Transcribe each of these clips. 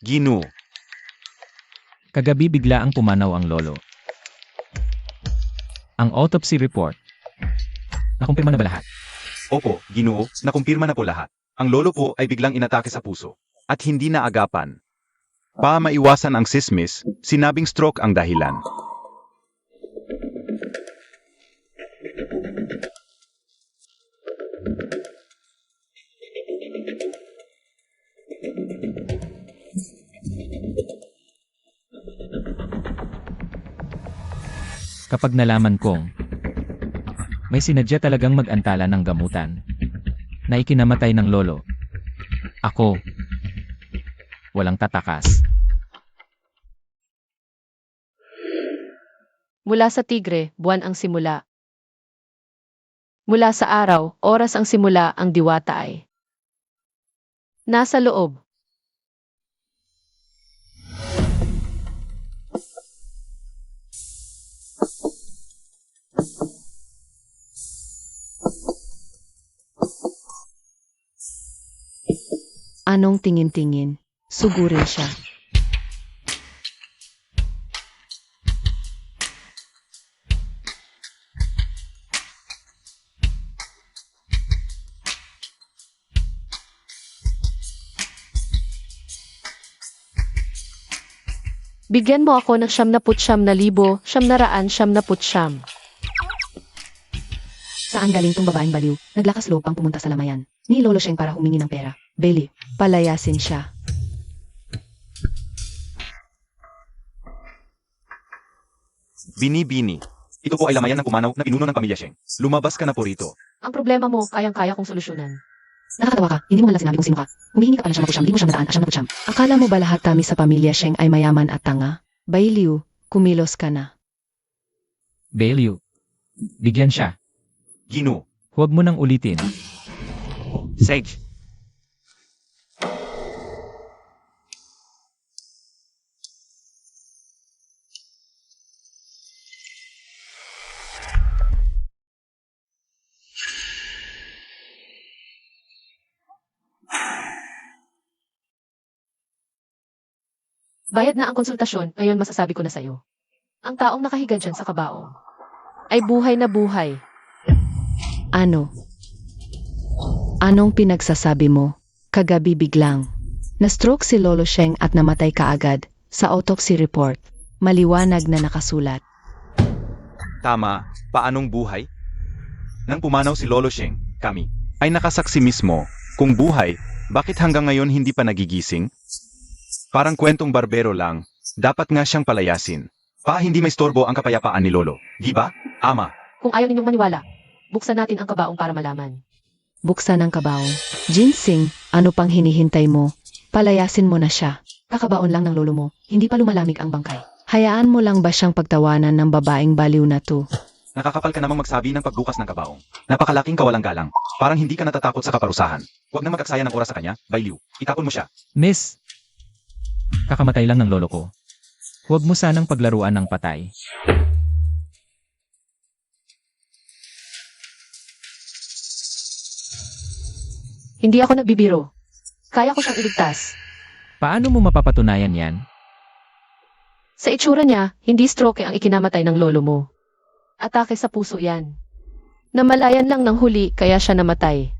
Ginoo. Kagabi bigla ang pumanaw ang lolo. Ang autopsy report. Nakumpirma na ba lahat? Opo, Ginoo, nakumpirma na po lahat. Ang lolo po ay biglang inatake sa puso. At hindi na agapan. Para maiwasan ang sismis, sinabing stroke ang dahilan. Kapag nalaman kong may sinadya talagang mag-antala ng gamutan na ikinamatay ng lolo, ako walang tatakas. Mula sa tigre, buwan ang simula. Mula sa araw, oras ang simula, ang diwata ay nasa loob. Anong tingin-tingin? Sugurin siya. Bigyan mo ako ng 99,999. Saan galing tong babaeng baliw? Naglakas loob pang pumunta sa lamayan ni Lolo Sheng para humingi ng pera. Bailey, Palayasin siya. Bini-bini. Ito po ay lamayan ng pumanaw na pinuno ng pamilya Sheng. Lumabas ka na po rito. Ang problema mo, kayang-kaya kong solusyonan. nakakatawa ka. Hindi mo man lang sinabi kung sino ka. Humihingi ka pa ng 9,999. Akala mo ba lahat kami sa pamilya Sheng ay mayaman at tanga? Bailiw, kumilos ka na. Bailiw. Bigyan siya. Ginoo. Huwag mo nang ulitin. Sage. Bayad na ang konsultasyon, ngayon masasabi ko na sa'yo. Ang taong nakahiga dyan sa kabaong ay buhay na buhay. Ano? Anong pinagsasabi mo? Kagabi biglang na-stroke si Lolo Sheng at namatay kaagad sa autopsy report. Maliwanag na nakasulat. Tama, paanong buhay? Nang pumanaw si Lolo Sheng, kami ay nakasaksi mismo. Kung buhay, bakit hanggang ngayon hindi pa nagigising? Parang kwentong barbero lang, dapat nga siyang palayasin. Hindi may istorbo ang kapayapaan ni Lolo, di ba, Ama? Kung ayaw ninyong maniwala, buksan natin ang kabaong para malaman. Buksan ang kabaong. Ginseng, ano pang hinihintay mo? Palayasin mo na siya. Kakabaon lang ng lolo mo. Hindi pa lumalamig ang bangkay. Hayaan mo lang ba siyang pagtawanan ng babaeng baliw na to? Nakakapal ka namang magsabi ng pagbukas ng kabaong. Napakalaking kawalang-galang. Parang hindi ka natatakot sa kaparusahan. Huwag na mag-aksaya ng oras sa kanya, Bailiw. Itapon mo siya. Miss, kakamatay lang ng lolo ko. Huwag mo sanang paglaruan ng patay. Hindi ako nagbibiro. Kaya ko siyang iligtas. Paano mo mapapatunayan yan? Sa itsura niya, hindi stroke ang ikinamatay ng lolo mo. Atake sa puso yan. Namalayan lang ng huli kaya siya namatay.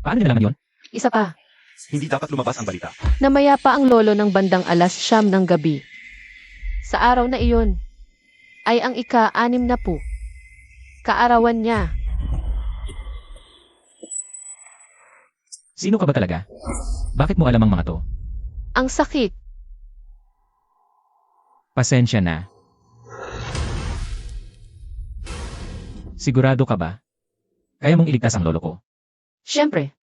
Paano niya nalaman yun? Isa pa, Hindi dapat lumabas ang balita. namaya pa ang lolo ng bandang 9:00 ng gabi. Sa araw na iyon, ay ang ika-6 na po. Kaarawan niya. Sino ka ba talaga? Bakit mo alam ang mga to? Ang sakit. Pasensya na. Sigurado ka ba? Kaya mong iligtas ang lolo ko? Siyempre,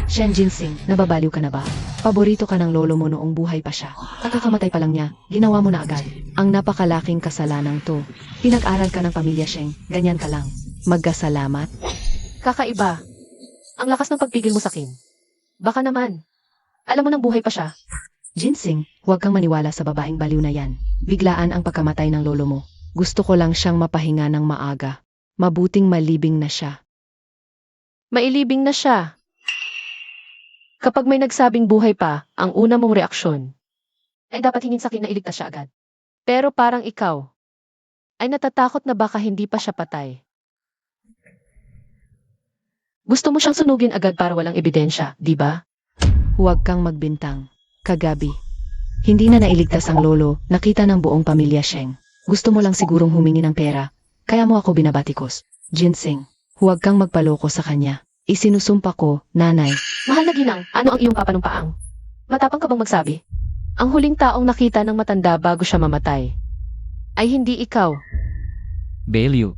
Shen Ginseng, nababaliw ka na ba? Paborito ka ng lolo mo noong buhay pa siya. Kakakamatay pa lang niya, ginawa mo na agad. ang napakalaking kasalanang to. Pinag-aral ka ng pamilya Sheng, ganyan ka lang. Magkasalamat. Kakaiba. Ang lakas ng pagpigil mo sa akin. Baka naman. Alam mo nang buhay pa siya. Ginseng, huwag kang maniwala sa babaeng baliw na yan. Biglaan ang pagkamatay ng lolo mo. Gusto ko lang siyang mapahinga ng maaga. Mabuting malibing na siya. Mailibing na siya. Kapag may nagsabing buhay pa, ang una mong reaksyon, ay dapat hingin sa akin na iligtas siya agad. Pero parang ikaw, ay natatakot na baka hindi pa siya patay. Gusto mo siyang sunugin agad para walang ebidensya, di ba? Huwag kang magbintang. Kagabi. Hindi na nailigtas ang lolo, nakita ng buong pamilya Sheng. Gusto mo lang sigurong humingi ng pera, kaya mo ako binabatikos. Ginseng, huwag kang magpaloko sa kanya. Isinusumpa ko, nanay. Mahal na ginang, ano ang iyong papanumpaang? Matapang ka bang magsabi? Ang huling taong nakita ng matanda bago siya mamatay, ay hindi ikaw. Baliw.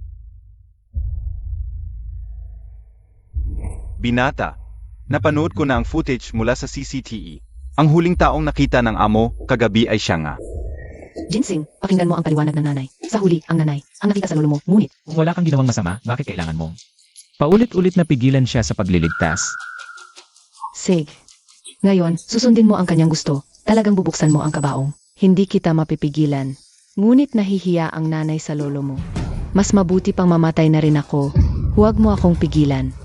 Binata, napanood ko na ang footage mula sa CCTV. Ang huling taong nakita ng amo kagabi ay siya nga. Ginseng, pakinggan mo ang paliwanag ng nanay. Sa huli, ang nanay, ang nakita sa lolo mo, ngunit, Kung wala kang ginawang masama, bakit kailangan mo? Paulit-ulit na pigilan siya sa pagliligtas. Sig. Ngayon, susundin mo ang kanyang gusto. Talagang bubuksan mo ang kabaong. Hindi kita mapipigilan. Ngunit nahihiya ang nanay sa lolo mo. Mas mabuti pang mamatay na rin ako. Huwag mo akong pigilan.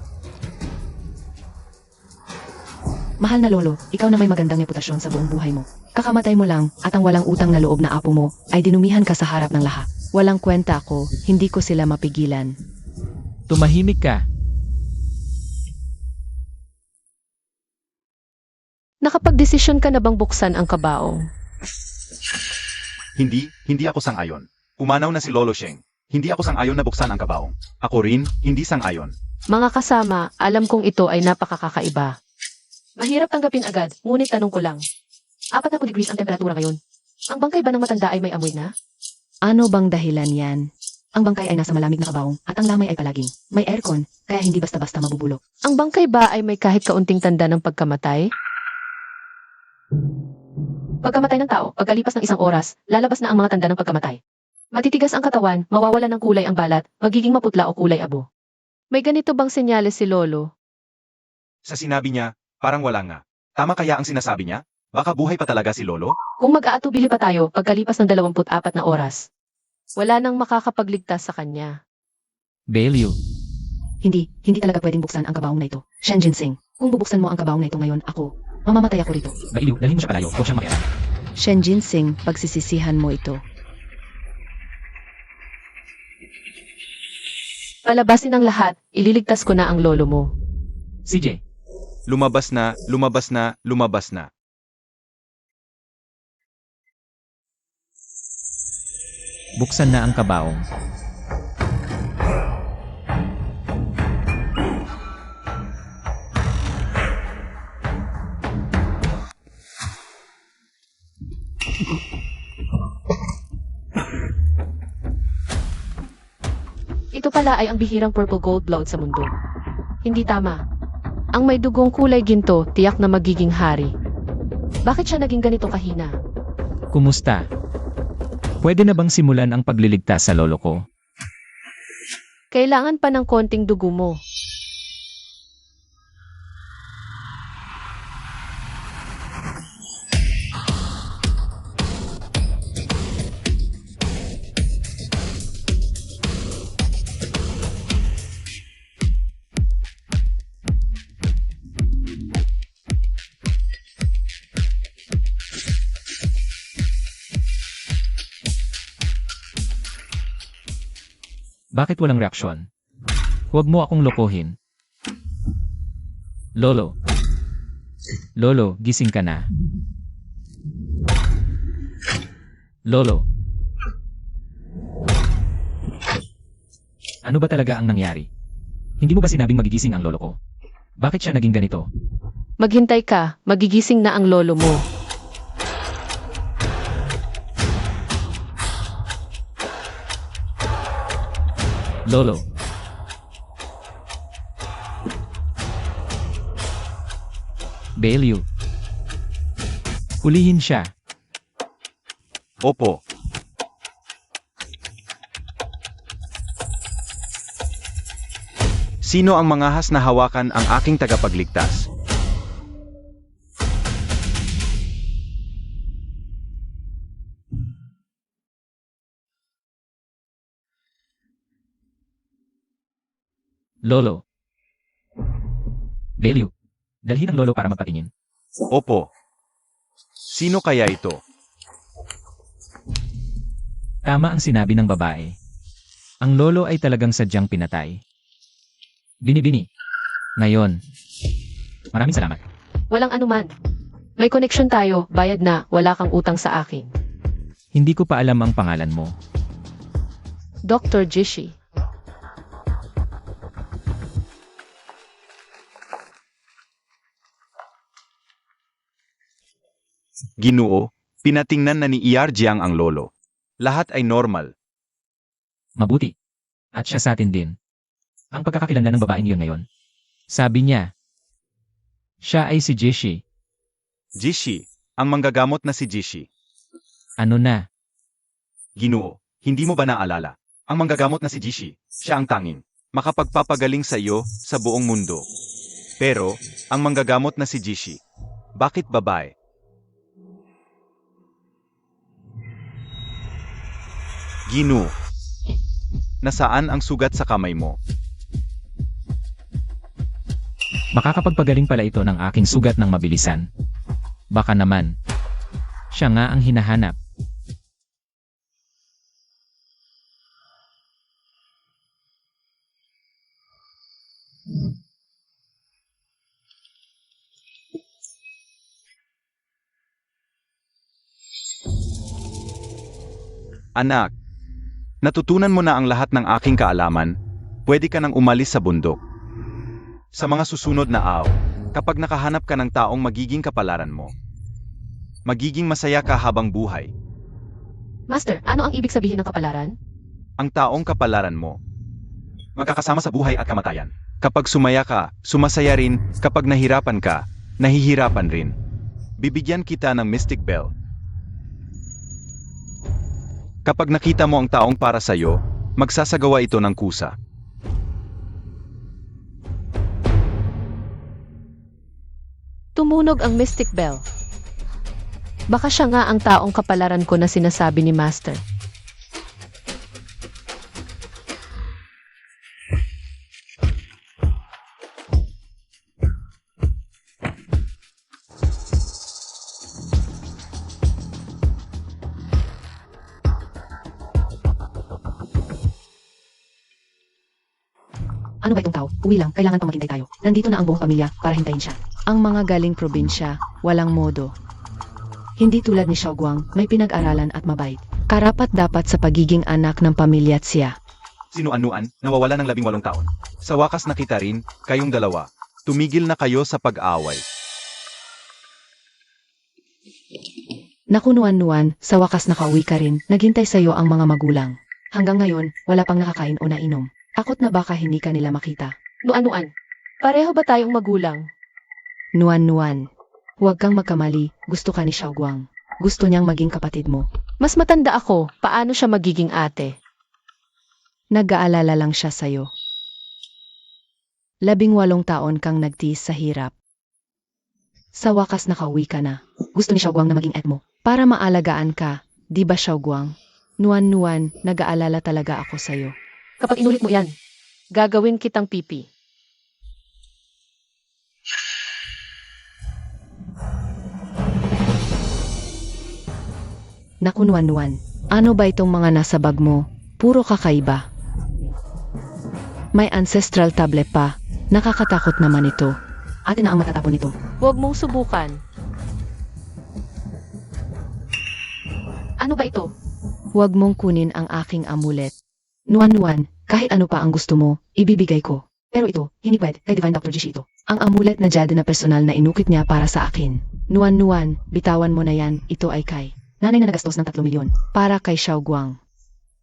Mahal na lolo, ikaw na may magandang reputasyon sa buong buhay mo. Kakamatay mo lang at ang walang utang na loob na apo mo ay dinumihan ka sa harap ng lahat. Walang kwenta ako, hindi ko sila mapigilan. Tumahimik ka. Nakapagdesisyon ka na bang buksan ang kabaong? Hindi ako sang-ayon. Umanaw na si Lolo Sheng. Hindi ako sang-ayon na buksan ang kabaong. Ako rin, hindi sang-ayon. Mga kasama, alam kong ito ay napakakaiba. Mahirap tanggapin agad, ngunit tanong ko lang. 40 degrees ang temperatura ngayon. Ang bangkay ba ng matanda ay may amoy na? Ano bang dahilan yan? Ang bangkay ay nasa malamig na kabaong at ang lamay ay palaging may aircon, kaya hindi basta-basta mabubulok. Ang bangkay ba ay may kahit kaunting tanda ng pagkamatay? Pagkamatay ng tao, pagkalipas ng 1 oras, lalabas na ang mga tanda ng pagkamatay. Matitigas ang katawan, mawawala ng kulay ang balat, magiging maputla o kulay abo. May ganito bang senyales si Lolo? Sa sinabi niya, parang wala nga. Tama kaya ang sinasabi niya? Baka buhay pa talaga si Lolo? Kung mag-aatubili pa tayo pagkalipas ng 24 na oras, wala nang makakapagligtas sa kanya. Baliw. Hindi talaga pwedeng buksan ang kabaong na ito. Shen Ginseng, kung bubuksan mo ang kabaong na ito ngayon, mamamatay ako rito. Baliw, dalhin mo siya palayo. Huwag siyang makialam. Shen Ginseng, pagsisisihan mo ito. Palabasin ang lahat, ililigtas ko na ang lolo mo. CJ, Lumabas na, lumabas na, lumabas na. buksan na ang kabaong. Ito pala ay ang bihirang purple gold blood sa mundo. Hindi tama. Ang may dugong kulay ginto, tiyak na magiging hari. Bakit siya naging ganito kahina? Kumusta? Pwede na bang simulan ang pagliligtas sa lolo ko? Kailangan pa ng konting dugo mo. Bakit walang reaksyon? Huwag mo akong lokohin. Lolo. Lolo, gising ka na. Lolo. Ano ba talaga ang nangyari? Hindi mo ba sinabing magigising ang lolo ko? Bakit siya naging ganito? Maghintay ka, magigising na ang lolo mo. Lolo. Baliw. Hulihin siya. Opo. Sino ang mangahas na hawakan ang aking tagapagligtas? Lolo. Baliw. Dalhin ang lolo para magpatingin. Opo. Sino kaya ito? Tama ang sinabi ng babae. Ang lolo ay talagang sadyang pinatay. Bini-bini. Ngayon. Maraming salamat. Walang anuman. May connection tayo, bayad na, wala kang utang sa akin. Hindi ko pa alam ang pangalan mo. Dr. Jishi. Ginoo, pinatingnan na ni Jiang ang lolo. Lahat ay normal. Mabuti. At siya sa atin din. Ang pagkakakilanlan ng babaeng yun ngayon. Sabi niya, siya ay si Jishi. Jishi, ang manggagamot na si Jishi. Ano na? Ginoo, hindi mo ba naalala? Ang manggagamot na si Jishi, siya ang tanging makapagpapagaling sa iyo sa buong mundo. Pero, ang manggagamot na si Jishi, bakit babae? Ginoo, nasaan ang sugat sa kamay mo? Makakapagpagaling pala ito ng aking sugat ng mabilisan. Baka naman. Siya nga ang hinahanap. Anak, natutunan mo na ang lahat ng aking kaalaman, pwede ka nang umalis sa bundok. Sa mga susunod na araw, kapag nakahanap ka ng taong magiging kapalaran mo, magiging masaya ka habang buhay. Master, ano ang ibig sabihin ng kapalaran? Ang taong kapalaran mo, magkakasama sa buhay at kamatayan. Kapag sumaya ka, sumasaya rin. Kapag nahirapan ka, nahihirapan rin. Bibigyan kita ng Mystic Bell. Kapag nakita mo ang taong para sa'yo, magsasagawa ito ng kusa. Tumunog ang Mystic Bell. Baka siya nga ang taong kapalaran ko na sinasabi ni Master. Ano ba itong tao? Uwi lang, kailangan pang maghintay tayo. Nandito na ang buong pamilya para hintayin siya. Ang mga galing probinsya, walang modo. Hindi tulad ni Xiaoguang, may pinag-aralan at mabait. Karapat dapat sa pagiging anak ng pamilya at siya. Sinuanuan, nawawala ng 18 taon. Sa wakas nakita rin, kayong dalawa. Tumigil na kayo sa pag-aaway. Nakunuan-nuan, sa wakas nakauwi ka rin, naghintay sa'yo ang mga magulang. Hanggang ngayon, wala pang nakakain o nainom. Takot na baka hindi ka nila makita. Nuan-nuan. Pareho ba tayong magulang? Nuan-nuan. Huwag kang magkamali, gusto ka ni Xiaoguang. Gusto niyang maging kapatid mo. Mas matanda ako, paano siya magiging ate? Nag-aalala lang siya sa'yo. 18 taon kang nagtiis sa hirap. Sa wakas nakauwi ka na. Gusto ni Xiaoguang na maging et mo. Para maalagaan ka, di ba Xiaoguang? Nuan-nuan, nag-aalala talaga ako sa'yo. Kapag inulit mo yan, gagawin kitang pipi. Naku Nuan-nuan, ano ba itong mga nasa bag mo? Puro kakaiba. May ancestral tablet pa. Nakakatakot naman ito. Atin na ang matatapon nito. Huwag mong subukan. Ano ba ito? Huwag mong kunin ang aking amulet. Nuan-nuan, kahit ano pa ang gusto mo, ibibigay ko. Pero ito, hindi pwede, kay Divine Dr. Jishi ito. Ang amulet na jade na personal na inukit niya para sa akin. Nuan-nuan, bitawan mo na yan, ito ay kay nanay na nagastos ng 3 milyon. Para kay Xiaoguang.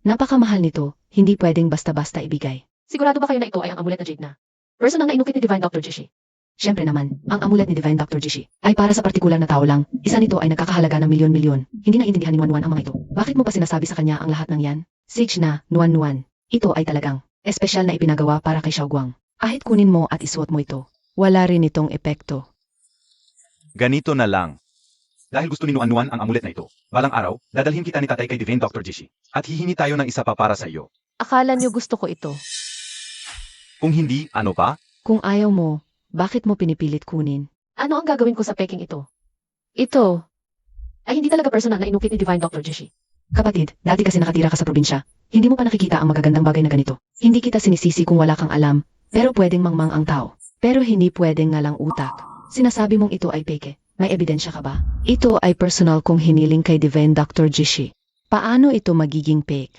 Napakamahal nito, hindi pwedeng basta-basta ibigay. Sigurado ba kayo na ito ay ang amulet na jade na? Personal na inukit ni Divine Dr. Jishi. Siyempre naman, ang amulet ni Divine Dr. Jishi ay para sa partikular na tao lang. Isa nito ay nagkakahalaga ng milyon-milyon. Hindi naintindihan ni Nuan-nuan ang mga ito. Bakit mo pa sinasabi sa kanya ang lahat ng yan? Sage na, Nuan-nuan. Ito ay talagang espesyal na ipinagawa para kay Xiaoguang. Kahit kunin mo at isuot mo ito, wala rin itong epekto. Ganito na lang. Dahil gusto ni Nuan-nuan ang amulet na ito, balang araw, dadalhin kita ni tatay kay Divine Dr. Jishi. At hihingi tayo ng isa pa para sa iyo. Akala niyo gusto ko ito. Kung hindi, ano pa? Kung ayaw mo, Bakit mo pinipilit kunin? Ano ang gagawin ko sa peking ito? Ito ay hindi talaga personal na inukit ni Divine Dr. Jishi. Kapatid, dati kasi nakatira ka sa probinsya. Hindi mo pa nakikita ang magagandang bagay na ganito. Hindi kita sinisisi kung wala kang alam, pero pwedeng mangmang ang tao. Pero hindi pwedeng ngalang utak. Sinasabi mong ito ay peke. May ebidensya ka ba? Ito ay personal kong hiniling kay Divine Dr. Jishi. Paano ito magiging fake?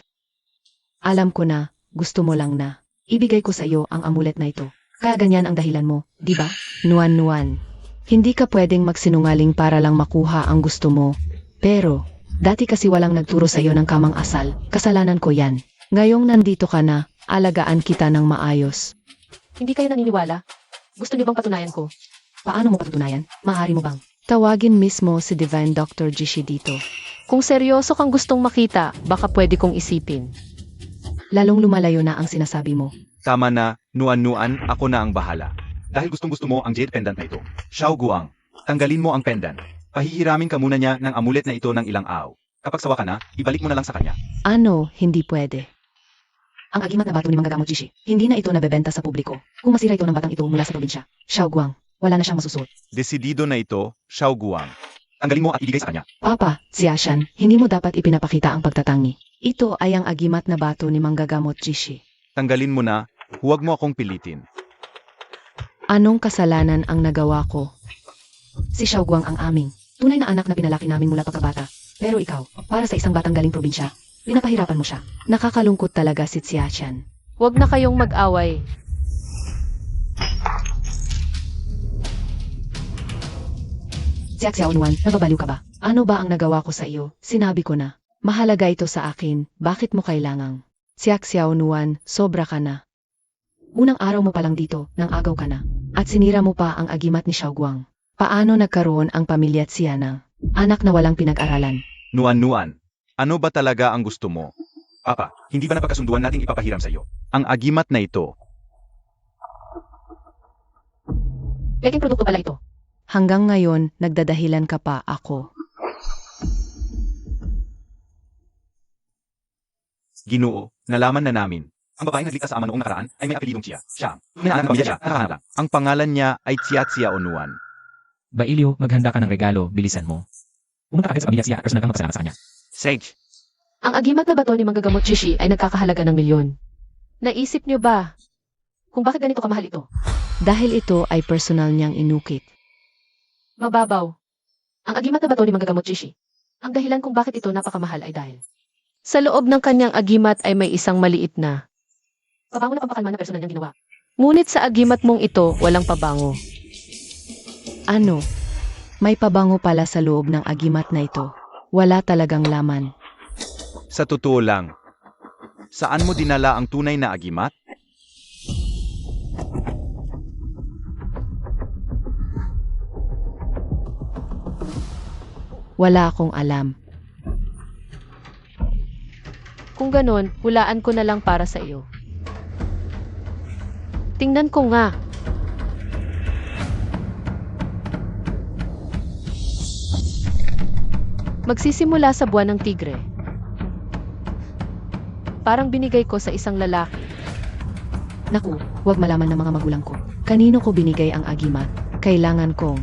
Alam ko na, gusto mo lang na. Ibigay ko sa iyo ang amulet na ito. Kaya ganyan ang dahilan mo, di ba? Nuan-nuan. Hindi ka pwedeng magsinungaling para lang makuha ang gusto mo. Pero, dati kasi walang nagturo sa iyo ng kamang asal, kasalanan ko yan. Ngayong nandito ka na, alagaan kita ng maayos. Hindi kayo naniniwala? Gusto niyo bang patunayan ko? Paano mo patutunayan? Maaari mo bang? Tawagin mismo si Divine Dr. Jishi dito. Kung seryoso kang gustong makita, baka pwede kong isipin. Lalong lumalayo na ang sinasabi mo. Tama na, nuan-nuan, ako na ang bahala. Dahil gustong-gusto mo ang jade pendant na ito. Xiao Guang, tanggalin mo ang pendant. Pahihiramin ka muna niya ng amulet na ito ng ilang araw. Kapag sawa ka na, ibalik mo na lang sa kanya. Ano, hindi pwede. Ang agimat na bato ni Manggagamot Jishi, hindi na ito nabebenta sa publiko. Kung masira ito ng batang ito mula sa probinsya, Xiao Guang, wala na siyang masusuot. Desidido na ito, Xiao Guang. Tanggalin mo at ibigay sa kanya. Papa, Xiashan, hindi mo dapat ipinapakita ang pagtatangi. Ito ay ang agimat na bato ni Manggagamot Jishi. Tanggalin mo na, huwag mo akong pilitin. Anong kasalanan ang nagawa ko? Si Xiao Guang ang aming tunay na anak na pinalaki namin mula pagkabata. Pero ikaw, para sa isang batang galing probinsya, pinapahirapan mo siya. Nakakalungkot talaga si Xiashan. Huwag na kayong mag-away. Xiao Nuan, nababaliw ka ba? Ano ba ang nagawa ko sa iyo? Sinabi ko na. Mahalaga ito sa akin, bakit mo kailangang? Xiao Nuan, sobra ka na. Unang araw mo pa lang dito, nang agaw ka na. At sinira mo pa ang agimat ni Xiao Guang. Paano nagkaroon ang pamilya at Siana? Anak na walang pinag-aralan. Nuan-nuan, ano ba talaga ang gusto mo? Papa, hindi ba napagkasunduan nating ipapahiram sa iyo? Ang agimat na ito. Peking produkto pala ito. Hanggang ngayon, nagdadahilan ka pa ako. Ginoo, nalaman na namin. Ang babaeng nagligtas sa ama noong nakaraan ay may apelidong Chia. Siya, minaanak ng pamilya siya, nakahanap lang. Ang pangalan niya ay Xiaxia Onuan. Bailio, maghanda ka ng regalo, bilisan mo. Pumunta ka agad sa pamilya siya, personal kang magpasalamat sa kanya. Sage, Ang agimat na bato ni Manggagamot Jishi ay nagkakahalaga ng milyon. Naisip niyo ba kung bakit ganito kamahal ito? Dahil ito ay personal niyang inukit. Mababaw. Ang agimat na bato ni Manggagamot Jishi. Ang dahilan kung bakit ito napakamahal ay dahil sa loob ng kanyang agimat ay may isang maliit na pabango na pampakalma na personal niyang ginawa. Ngunit sa agimat mong ito, walang pabango. Ano? May pabango pala sa loob ng agimat na ito. Wala talagang laman. sa totoo lang, saan mo dinala ang tunay na agimat? Wala akong alam. Kung ganon, hulaan ko na lang para sa iyo. Tingnan ko nga. Magsisimula sa buwan ng tigre. Parang binigay ko sa isang lalaki. Naku, huwag malaman ng mga magulang ko. Kanino ko binigay ang agimat? Kailangan kong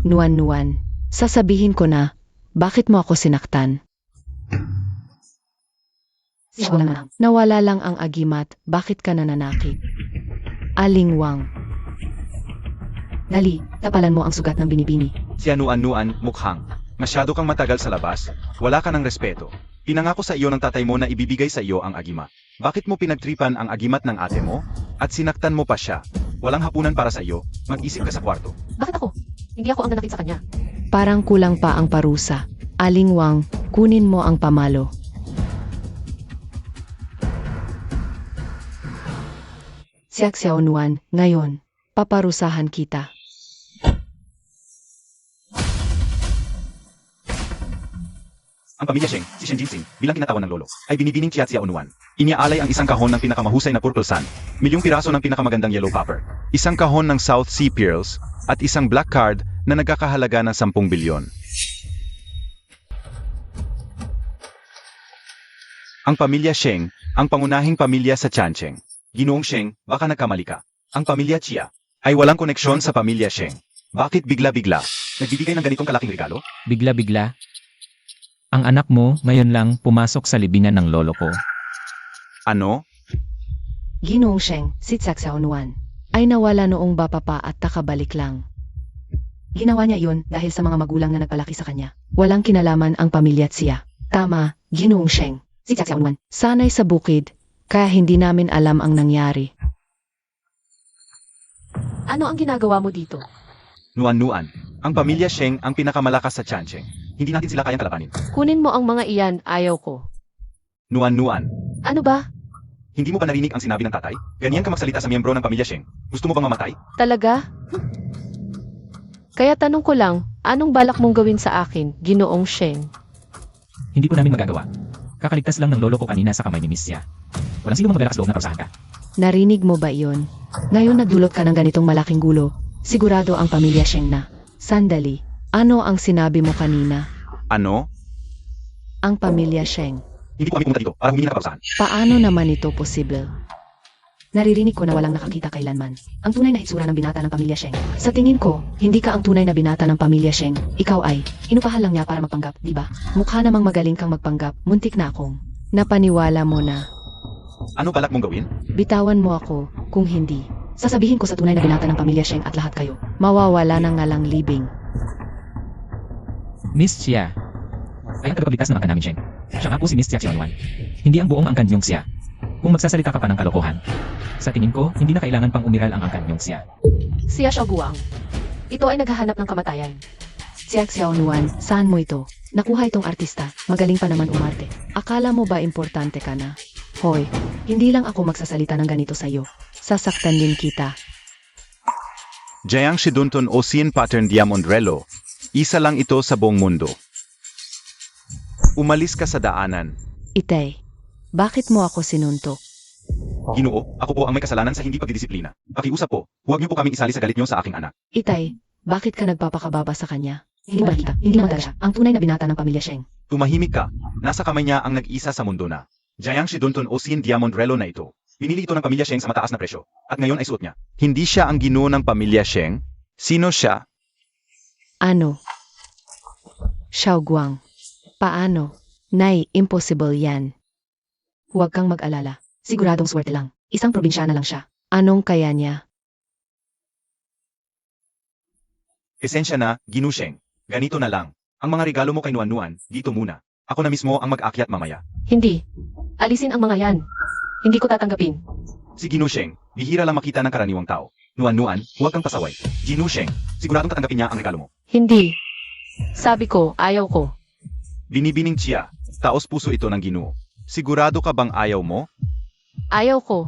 nuan-nuan. Sasabihin ko na, bakit mo ako sinaktan? Nawala lang ang agimat, bakit ka nananakit? Aling Wang. Dali, tapalan mo ang sugat ng binibini. Si Anuan-Nuan, mukhang. Masyado kang matagal sa labas, wala ka ng respeto. Pinangako sa iyo ng tatay mo na ibibigay sa iyo ang agimat. Bakit mo pinagtripan ang agimat ng ate mo? At sinaktan mo pa siya. Walang hapunan para sa iyo, mag-isip ka sa kwarto. Bakit ako? Hindi ako ang nanakit sa kanya. Parang kulang pa ang parusa. Aling Wang, kunin mo ang pamalo. Xiao Nuan, ngayon, paparusahan kita. Ang pamilya Sheng, si Shen Jinsing, bilang kinatawan ng lolo, ay binibining Xiaxia Onuan. Iniaalay ang isang kahon ng pinakamahusay na purple sand, milyong piraso ng pinakamagandang yellow pepper, isang kahon ng South Sea pearls, at isang black card na nagkakahalaga ng 10 bilyon. Ang pamilya Sheng, ang pangunahing pamilya sa Changcheng. Ginoong Sheng, baka nagkamali ka. Ang pamilya Chia ay walang koneksyon sa pamilya Sheng. Bakit bigla-bigla nagbibigay ng ganitong kalaking regalo? Bigla-bigla. Ang anak mo ngayon lang pumasok sa libingan ng lolo ko. Ano? Ginoong Sheng, si Tsaksyaonuan, ay nawala noong bata pa at takabalik lang. Ginawa niya iyon dahil sa mga magulang na nagpalaki sa kanya. Walang kinalaman ang pamilya Xia. Tama, Ginoong Sheng, si Tsaksyaonuan. Sanay sa bukid, kaya hindi namin alam ang nangyari. Ano ang ginagawa mo dito? Nuan-nuan. Ang pamilya Sheng ang pinakamalakas sa Changcheng. Hindi natin sila kayang kalabanin. Kunin mo ang mga iyan, ayaw ko. Nuan-nuan. Ano ba? Hindi mo ba narinig ang sinabi ng tatay? Ganyan ka magsalita sa miyembro ng pamilya Sheng. Gusto mo bang mamatay? Talaga? Kaya tanong ko lang, anong balak mong gawin sa akin, Ginoong Sheng? Hindi ko namin magagawa. Kakaligtas lang ng lolo ko kanina sa kamay ni Miss Xia. Walang sino maglalakas loob na parusahan ka. Narinig mo ba iyon? Ngayon nagdulot ka ng ganitong malaking gulo. Sigurado ang pamilya Sheng na. Sandali, ano ang sinabi mo kanina? Ano? Ang pamilya Sheng. Hindi po kami pumunta dito para humingi ng kaparusahan. Paano naman ito posible? Naririnig ko na walang nakakita kailanman. Ang tunay na hitsura ng binata ng pamilya Sheng. Sa tingin ko, hindi ka ang tunay na binata ng pamilya Sheng. Ikaw ay, inupahan lang niya para magpanggap, di ba? Mukha namang magaling kang magpanggap, muntik na akong. Napaniwala mo na. Ano balak mong gawin? Bitawan mo ako, kung hindi. Sasabihin ko sa tunay na binata ng pamilya Sheng at lahat kayo. Mawawala ng ngalang libing. Miss Xia ay ang tagapagligtas ng angkan namin, Sheng. Siya nga po si Miss Xia Xiaonuan. Hindi ang buong angkan niyong Xia. Kung magsasalita ka pa ng kalokohan. Sa tingin ko, hindi na kailangan pang umiral ang angkan niyong Xia. Siya Xiaoguang. Ito ay naghahanap ng kamatayan. Xiaonuan, saan mo ito? Nakuha itong artista, magaling pa naman umarte. Akala mo ba importante ka na? Hoy, hindi lang ako magsasalita ng ganito sa'yo. Sasaktan din kita. Jayang Shidunton Ocean Pattern Diamondrello. Isa lang ito sa buong mundo. Umalis ka sa daanan. Itay, bakit mo ako sinuntok? Ginoo, ako po ang may kasalanan sa hindi pagdidisiplina. Pakiusap po, huwag niyo po kaming isali sa galit niyo sa aking anak. Itay, bakit ka nagpapakababa sa kanya? Hindi mo nakita, hindi naman talaga siya. Ang tunay na binata ng pamilya Sheng. Tumahimik ka. Nasa kamay niya ang nag-isa sa mundo na. Jayang Shidunton Ocean Diamondrello na ito. Pinili ito ng pamilya Sheng sa mataas na presyo. At ngayon ay suot niya. Hindi siya ang ginoo ng pamilya Sheng. Sino siya? Ano? Xiaoguang. Paano? Nay, impossible yan. Huwag kang mag-alala. Siguradong swerte lang. Isang probinsyana lang siya. Anong kaya niya? Esensya na, Ginoo Sheng. Ganito na lang. Ang mga regalo mo kay Nuan-nuan, dito muna. Ako na mismo ang mag-akyat mamaya. Hindi. Alisin ang mga yan. Hindi ko tatanggapin. Si Ginoo Sheng, bihira lang makita ng karaniwang tao. Nuan-nuan, huwag kang pasaway. Ginoo Sheng, siguradong tatanggapin niya ang regalo mo. Hindi. Sabi ko, ayaw ko. Binibining Chia, taos puso ito ng Ginoo. Sigurado ka bang ayaw mo? Ayaw ko.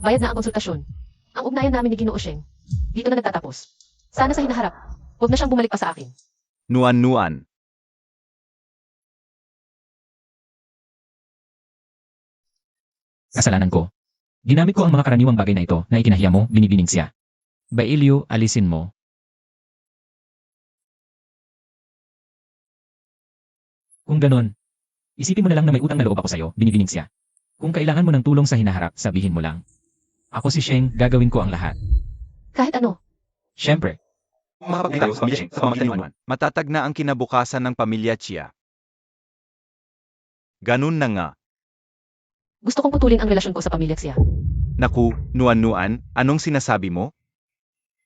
Bayad na ang konsultasyon. Ang ugnayan namin ni Ginoo Sheng. Dito na nagtatapos. Sana sa hinaharap. Huwag na siyang bumalik pa sa akin. Nuan-nuan. Kasalanan ko. Ginamit ko ang mga karaniwang bagay na ito na ikinahiya mo, binibining Xia. Bailio, alisin mo. Kung ganon, isipin mo na lang na may utang na loob ako sa'yo, binibining Xia. Kung kailangan mo ng tulong sa hinaharap, sabihin mo lang. Ako si Sheng, gagawin ko ang lahat. Kahit ano. Siyempre, Makapagpagay tayo sa pamilya Sheng sa pamamagitan ni Nuan-nuan. Matatag na ang kinabukasan ng pamilya Chia. Ganun na nga. Gusto kong putulin ang relasyon ko sa pamilya Xia. Naku, Nuan-nuan, anong sinasabi mo?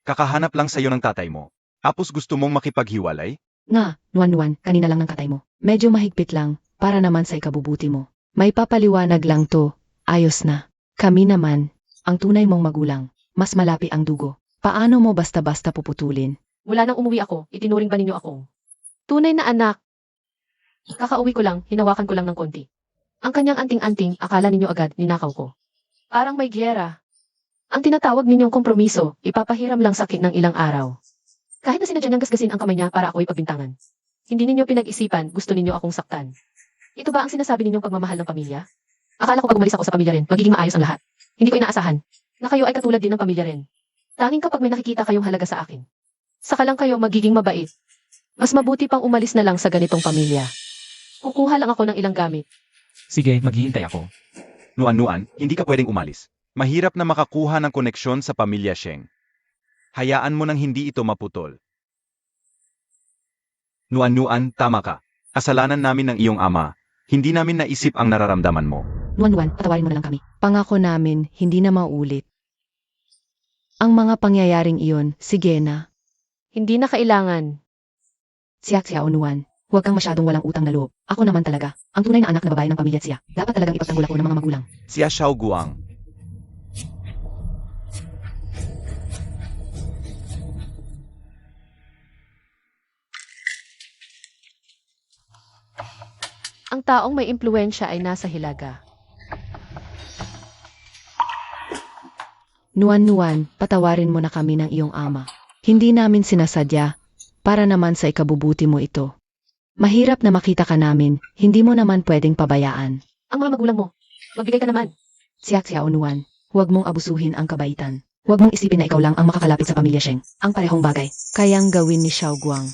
Kakahanap lang sa'yo ng tatay mo. Tapos gusto mong makipaghiwalay? Nga, Nuan-nuan, kanina lang ng katay mo. Medyo mahigpit lang, para naman sa ikabubuti mo. May papaliwanag lang to, ayos na. Kami naman, ang tunay mong magulang, mas malapi ang dugo. Paano mo basta-basta puputulin? Mula nang umuwi ako, itinuring ba ninyo akong tunay na anak? Kakauwi ko lang, hinawakan ko lang ng konti. Ang kanyang anting-anting, akala ninyo agad, ninakaw ko. Parang may giyera. Ang tinatawag ninyong kompromiso, ipapahiram lang sakit ng ilang araw. Kahit na sinadya niyang gasgasin ang kamay niya para ako'y pagbintangan. Hindi ninyo pinag-isipan, gusto ninyo akong saktan. Ito ba ang sinasabi ninyong pagmamahal ng pamilya? Akala ko pag umalis ako sa pamilya rin, magiging maayos ang lahat. Hindi ko inaasahan na kayo ay katulad din ng pamilya rin. Tanging kapag may nakikita kayong halaga sa akin. Saka lang kayo magiging mabait. Mas mabuti pang umalis na lang sa ganitong pamilya. Kukuha lang ako ng ilang gamit. sige, maghihintay ako. Nuan-nuan, hindi ka pwedeng umalis. Mahirap na makakuha ng koneksyon sa pamilya Sheng. Hayaan mo nang hindi ito maputol. Nuan-nuan, tama ka. Kasalanan namin ng iyong ama. Hindi namin naisip ang nararamdaman mo. Nuan-nuan, patawarin mo na lang kami. Pangako namin, hindi na maulit. Ang mga pangyayaring iyon, sige na. Hindi na kailangan. Siya, Nuan. Huwag kang masyadong walang utang na loob. Ako naman talaga, ang tunay na anak na babae ng pamilya siya. Dapat talagang ipagtanggol ako ng mga magulang. Siya Xiao Guang. Ang taong may impluensya ay nasa hilaga. Nuan-nuan, patawarin mo na kami ng iyong ama. Hindi namin sinasadya, para naman sa ikabubuti mo ito. Mahirap na makita ka namin, hindi mo naman pwedeng pabayaan. Ang mga magulang mo, magbigay ka naman. Siya, Nuan, huwag mong abusuhin ang kabaitan. Huwag mong isipin na ikaw lang ang makakalapit sa pamilya Sheng. Ang parehong bagay, kayang gawin ni Xiao Guang.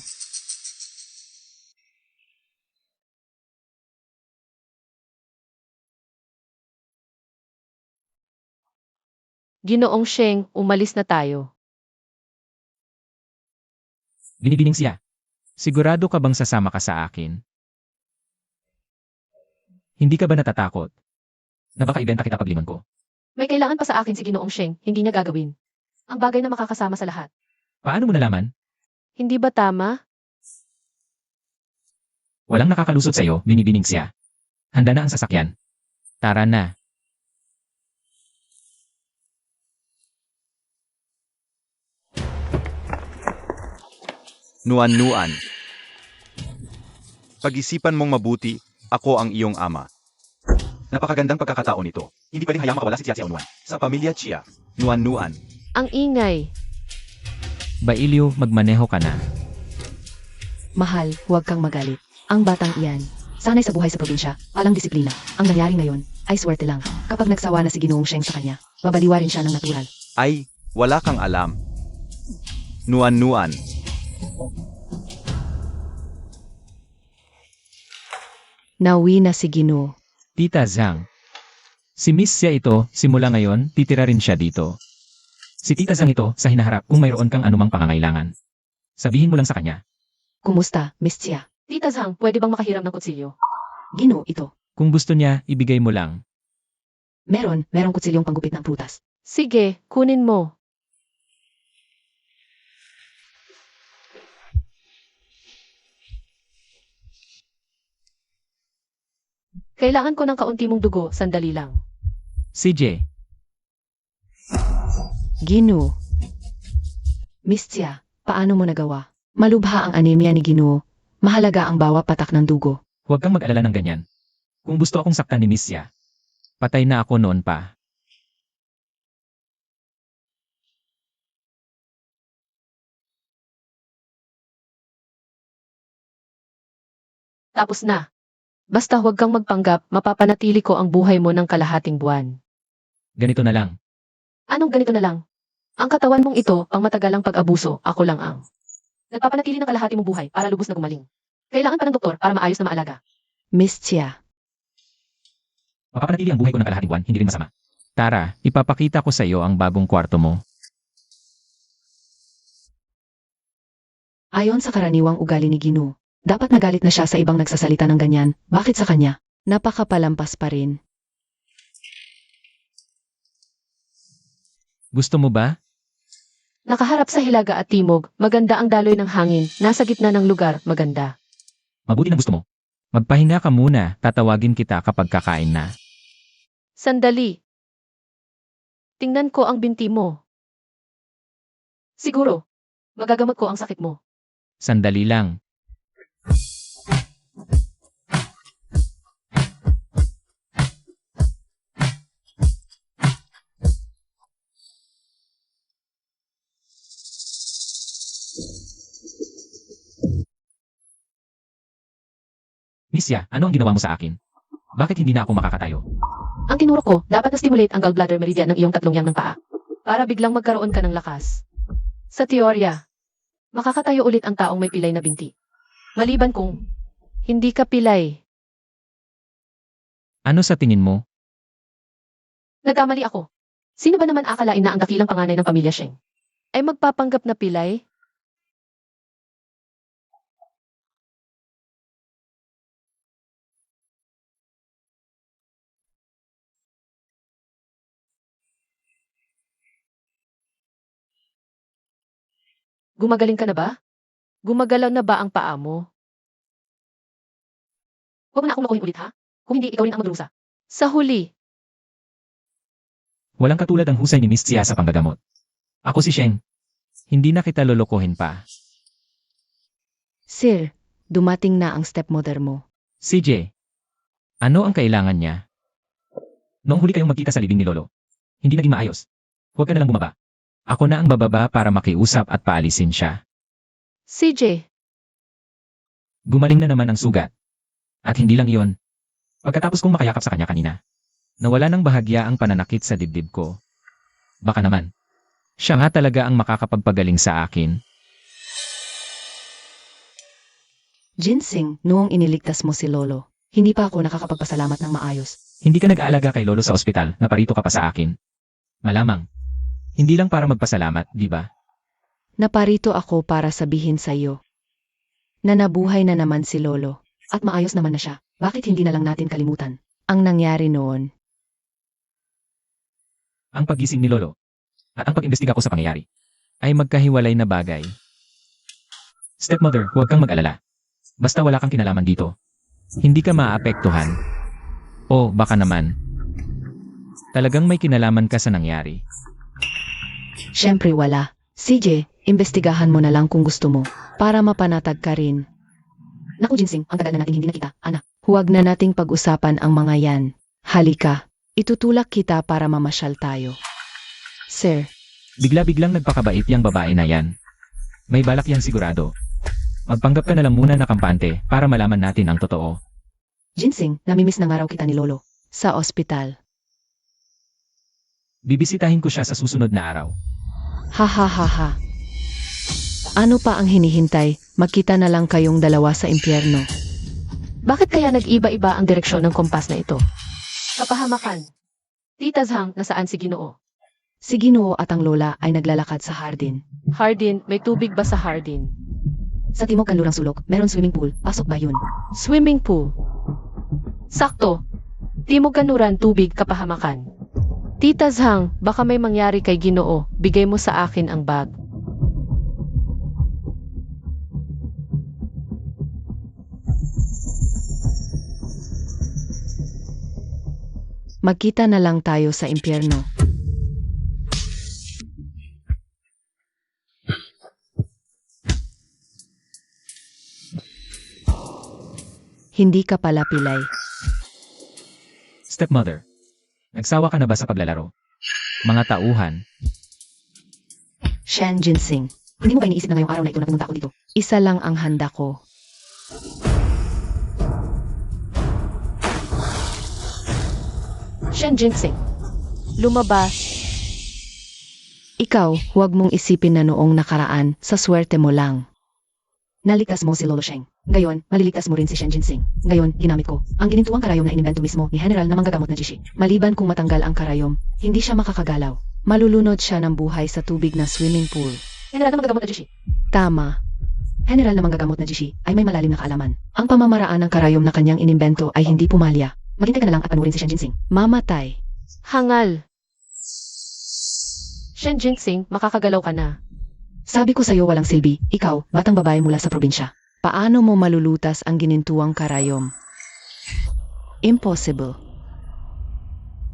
Ginoong Sheng, umalis na tayo. Binibining siya. Sigurado ka bang sasama ka sa akin? Hindi ka ba natatakot? Na baka ibenta kita paglingon ko? May kailangan pa sa akin si Ginoong Sheng, hindi niya gagawin. Ang bagay na makakasama sa lahat. Paano mo nalaman? Hindi ba tama? Walang nakakalusot sa'yo, binibining siya. Handa na ang sasakyan. Tara na. Nuan-nuan. Pag-isipan mong mabuti, ako ang iyong ama. Napakagandang pagkakataon ito. Hindi pwedeng hayaang makawala si Chia Xiaonuan. Sa pamilya Chia, Nuan-nuan. Ang ingay. Bailyo, magmaneho ka na. Mahal, huwag kang magalit. Ang batang iyan, sanay sa buhay sa probinsya, walang disiplina. Ang nangyari ngayon, ay swerte lang. Kapag nagsawa na si Ginoong Sheng sa kanya, babaliwa rin siya ng natural. Ay, wala kang alam. Nuan-nuan. Nawi na si Ginoo. Tita Zhang. Si Miss siya ito, simula ngayon, titira rin siya dito. Si Tita Zhang ito, sa hinaharap kung mayroon kang anumang pangangailangan. Sabihin mo lang sa kanya. Kumusta, Miss Chia? Tita Zhang, pwede bang makahiram ng kutsilyo? Ginoo ito. Kung gusto niya, ibigay mo lang. Merong kutsilyong panggupit ng prutas. Sige, kunin mo. Kailangan ko ng kaunti mong dugo, sandali lang. CJ. Ginoo. Miss Chia, paano mo nagawa? Malubha ang anemia ni Ginoo. Mahalaga ang bawat patak ng dugo. Huwag kang mag-alala ng ganyan. Kung gusto akong saktan ni Miss siya, patay na ako noon pa. Tapos na. Basta huwag kang magpanggap, mapapanatili ko ang buhay mo ng kalahating buwan. Ganito na lang. Anong ganito na lang? Ang katawan mong ito, pang matagalang pag-abuso, ako lang ang. Nagpapanatili ng kalahati mong buhay para lubos na gumaling. Kailangan pa ng doktor para maayos na maalaga. Miss Chia, Mapapanatili ang buhay ko ng kalahating buwan, hindi rin masama. Tara, ipapakita ko sa iyo ang bagong kwarto mo. ayon sa karaniwang ugali ni Ginoo, dapat nagalit na siya sa ibang nagsasalita ng ganyan. Bakit sa kanya? Napakapalampas pa rin. Gusto mo ba? Nakaharap sa hilaga at timog, maganda ang daloy ng hangin, nasa gitna ng lugar, maganda. Mabuti na gusto mo. Magpahinga ka muna, tatawagin kita kapag kakain na. Sandali. Tingnan ko ang binti mo. Siguro, magagamot ko ang sakit mo. Sandali lang. Misya, ano ang ginawa mo sa akin? Bakit hindi na ako makakatayo? Ang tinuro ko, dapat na-stimulate ang gallbladder meridian ng iyong tatlong yang ng paa. Para biglang magkaroon ka ng lakas. Sa teorya, makakatayo ulit ang taong may pilay na binti. Maliban kung hindi ka pilay. Ano sa tingin mo? Nagkamali ako. Sino ba naman akalain na ang dakilang panganay ng pamilya Sheng ay magpapanggap na pilay? Gumagaling ka na ba? Gumagalaw na ba ang paa mo? Huwag mo na akong lokohin ulit ha? Kung hindi, ikaw rin ang magrusa. Sa huli, Walang katulad ang husay ni Miss Xia sa panggagamot. Ako si Sheng. Hindi na kita lolokohin pa. Sir, dumating na ang stepmother mo. CJ, ano ang kailangan niya? Noong huli kayong magkita sa libing ni Lolo, hindi naging maayos. Huwag ka na lang bumaba. Ako na ang bababa para makiusap at paalisin siya. CJ, Gumaling na naman ang sugat. At hindi lang iyon. Pagkatapos kong makayakap sa kanya kanina, nawala ng bahagya ang pananakit sa dibdib ko. Baka naman, siya nga talaga ang makakapagpagaling sa akin. Ginseng, noong iniligtas mo si Lolo, hindi pa ako nakakapagpasalamat ng maayos. Hindi ka nag-aalaga kay Lolo sa ospital na parito ka pa sa akin. Malamang, hindi lang para magpasalamat, di ba? Naparito ako para sabihin sa iyo na nabuhay na naman si Lolo at maayos naman na siya. Bakit hindi na lang natin kalimutan ang nangyari noon? Ang paggising ni Lolo at ang pag-imbestiga ko sa pangyayari ay magkahiwalay na bagay. Stepmother, huwag kang mag-alala. Basta wala kang kinalaman dito. Hindi ka maapektuhan. O baka naman, talagang may kinalaman ka sa nangyari. Siyempre wala. CJ, imbestigahan mo na lang kung gusto mo para mapanatag ka rin. Naku Ginseng, ang tagal na natin hindi nakita, anak. Huwag na nating pag-usapan ang mga yan. Halika, itutulak kita para mamasyal tayo. Sir, Bigla-biglang nagpakabait yang babae na yan. May balak yan sigurado. Magpanggap ka na lang muna na kampante para malaman natin ang totoo. Ginseng, namimiss na nga raw kita ni Lolo sa ospital. Bibisitahin ko siya sa susunod na araw. Ha ha ha ha. Ano pa ang hinihintay? Magkita na lang kayong dalawa sa impyerno. bakit kaya nag-iba-iba ang direksyon ng kompas na ito? Kapahamakan. Tita Zhang, nasaan si Ginoo? Si Ginoo at ang lola ay naglalakad sa hardin. Hardin, may tubig ba sa Hardin? Sa timog kanlurang sulok, meron swimming pool. Pasok ba yun? Swimming pool. Sakto. Timog kanuran, tubig, kapahamakan. Tita Zhang, baka may mangyari kay Ginoo. Bigay mo sa akin ang bag. Magkita na lang tayo sa impyerno. Hindi ka pala pilay. Stepmother, nagsawa ka na ba sa paglalaro? Mga tauhan, Shen Ginseng, hindi mo ba iniisip na ngayong araw na ito na pumunta ako dito? Isa lang ang handa ko. Shen Ginseng. Lumabas. Ikaw, huwag mong isipin na noong nakaraan, sa swerte mo lang. Naligtas mo si Lolo Sheng. Ngayon, maliligtas mo rin si Shen Ginseng. Ngayon, ginamit ko ang ginintuang karayom na inimbento mismo ni General na manggagamot na Jishi. Maliban kung matanggal ang karayom, hindi siya makakagalaw. Malulunod siya ng buhay sa tubig na swimming pool. General na manggagamot na Jishi. Tama. General na manggagamot na Jishi ay may malalim na kaalaman. Ang pamamaraan ng karayom na kanyang inimbento ay hindi pumalya. Maghintay ka na lang at panurin si Shen Ginseng. Mamatay. Hangal. Shen Ginseng, makakagalaw ka na. Sabi ko sa'yo walang silbi, ikaw, batang babae mula sa probinsya. Paano mo malulutas ang ginintuang karayom? Impossible.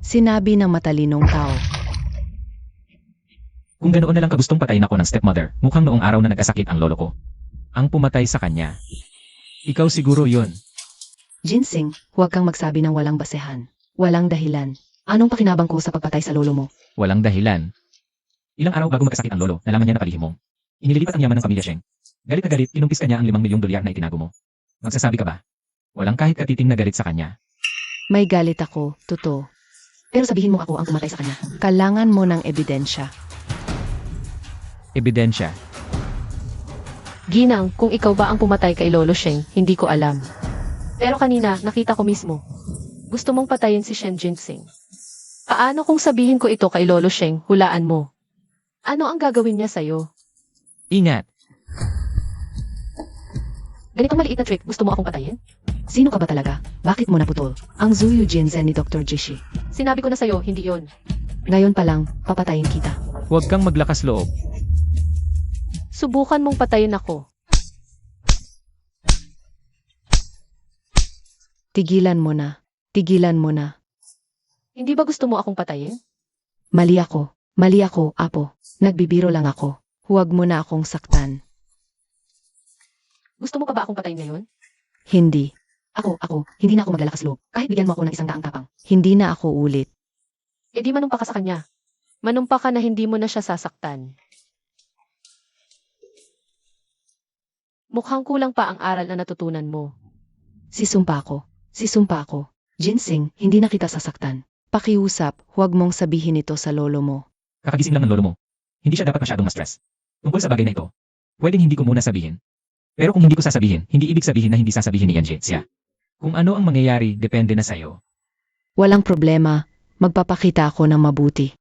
Sinabi ng matalinong tao. kung ganoon na lang kagustong patayin ako ng stepmother, mukhang noong araw na nagkasakit ang lolo ko. Ang pumatay sa kanya. Ikaw siguro yon. Ginseng, huwag kang magsabi ng walang basehan. Walang dahilan. Anong pakinabang ko sa pagpatay sa lolo mo? Walang dahilan. Ilang araw bago magkasakit ang lolo, nalaman niya na palihim mo. Inililipat ang yaman ng pamilya Sheng. Galit na galit, kinumpis ka niya ang 5 milyong dolyar na itinago mo. Magsasabi ka ba? Walang kahit katiting na galit sa kanya. May galit ako, totoo. Pero sabihin mo ako ang pumatay sa kanya. Kailangan mo ng ebidensya. Ebidensya. Ginang, kung ikaw ba ang pumatay kay Lolo Sheng, hindi ko alam. Pero kanina, nakita ko mismo. Gusto mong patayin si Shen Ginseng. Paano kung sabihin ko ito kay Lolo Sheng, hulaan mo? Ano ang gagawin niya sa'yo? Ingat! Ganitong maliit na trick, gusto mo akong patayin? Sino ka ba talaga? Bakit mo naputol? Ang Zuyu Jinzen ni Dr. Jishi. Sinabi ko na sa'yo, hindi yon. Ngayon pa lang, papatayin kita. Huwag kang maglakas loob. Subukan mong patayin ako. Tigilan mo na. Tigilan mo na. Hindi ba gusto mo akong patayin? Mali ako. Mali ako, Apo. Nagbibiro lang ako. Huwag mo na akong saktan. Gusto mo pa ba akong patayin ngayon? Hindi. Ako, hindi na ako maglalakas loob. Kahit bigyan mo ako ng 100 tapang. Hindi na ako ulit. E di manumpa ka sa kanya. Manumpa ka na hindi mo na siya sasaktan. Mukhang kulang pa ang aral na natutunan mo. Sisumpa ako. Sisumpa ako. Ginseng, hindi na kita sasaktan. Pakiusap, huwag mong sabihin ito sa lolo mo. Kakagising lang ng lolo mo. Hindi siya dapat masyadong ma-stress. Tungkol sa bagay na ito, pwedeng hindi ko muna sabihin. Pero kung hindi ko sasabihin, hindi ibig sabihin na hindi sasabihin ni Yanjie siya. Kung ano ang mangyayari, depende na sa'yo. Walang problema. Magpapakita ako ng mabuti.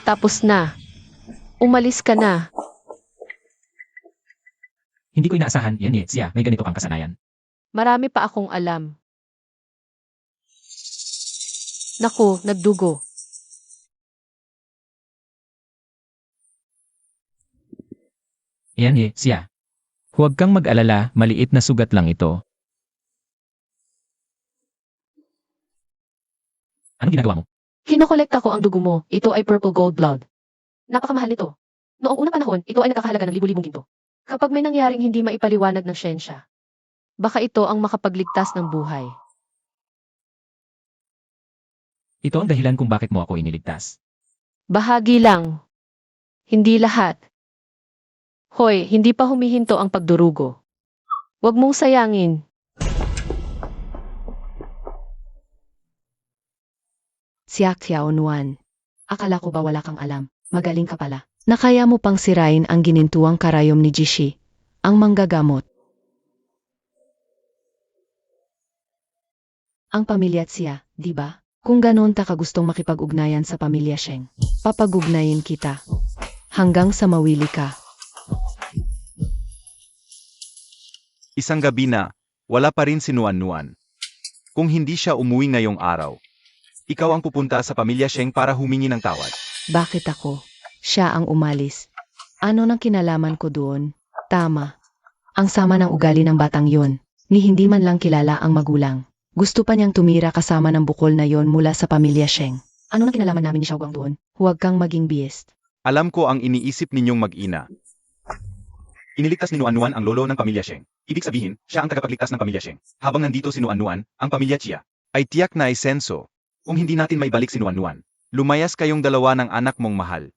Tapos na. Umalis ka na. Hindi ko inaasahan, Yanjie siya, may ganito kang kasanayan. Marami pa akong alam. Naku, nagdugo. Yanjie siya. Huwag kang mag-alala, maliit na sugat lang ito. Anong ginagawa mo? Kinokolekta ko ang dugo mo. Ito ay purple gold blood. Napakamahal nito. Noong unang panahon, ito ay nakakahalaga ng libu-libong ginto. Kapag may nangyaring hindi maipaliwanag ng siyensya, baka ito ang makapagligtas ng buhay. Ito ang dahilan kung bakit mo ako iniligtas. Bahagi lang. Hindi lahat. Hoy, hindi pa humihinto ang pagdurugo. Huwag mong sayangin. Siya Xiaonuan. Akala ko ba wala kang alam? Magaling ka pala. Nakaya mo pang sirain ang ginintuang karayom ni Jishi, ang manggagamot. Ang pamilya siya, di ba? Kung ganon ta ka gustong makipag-ugnayan sa pamilya Sheng, papag-ugnayin kita. Hanggang sa mawili ka. Isang gabi na, wala pa rin si Nuan-Nuan. Kung hindi siya umuwi ngayong araw, ikaw ang pupunta sa pamilya Sheng para humingi ng tawad. Bakit ako? Siya ang umalis. Ano nang kinalaman ko doon? Tama. Ang sama ng ugali ng batang yon, ni hindi man lang kilala ang magulang. Gusto pa niyang tumira kasama ng bukol na yon mula sa pamilya Sheng. Ano nang kinalaman namin ni Xiaoguang doon? Huwag kang maging biest. Alam ko ang iniisip ninyong mag-ina. Iniligtas ni Nuan-Nuan ang lolo ng pamilya Sheng. Ibig sabihin, siya ang tagapagligtas ng pamilya Sheng. Habang nandito si Nuan-Nuan, ang pamilya Chia, ay tiyak na isenso. Kung hindi natin may balik si Nuan-Nuan, lumayas kayong dalawa ng anak mong mahal.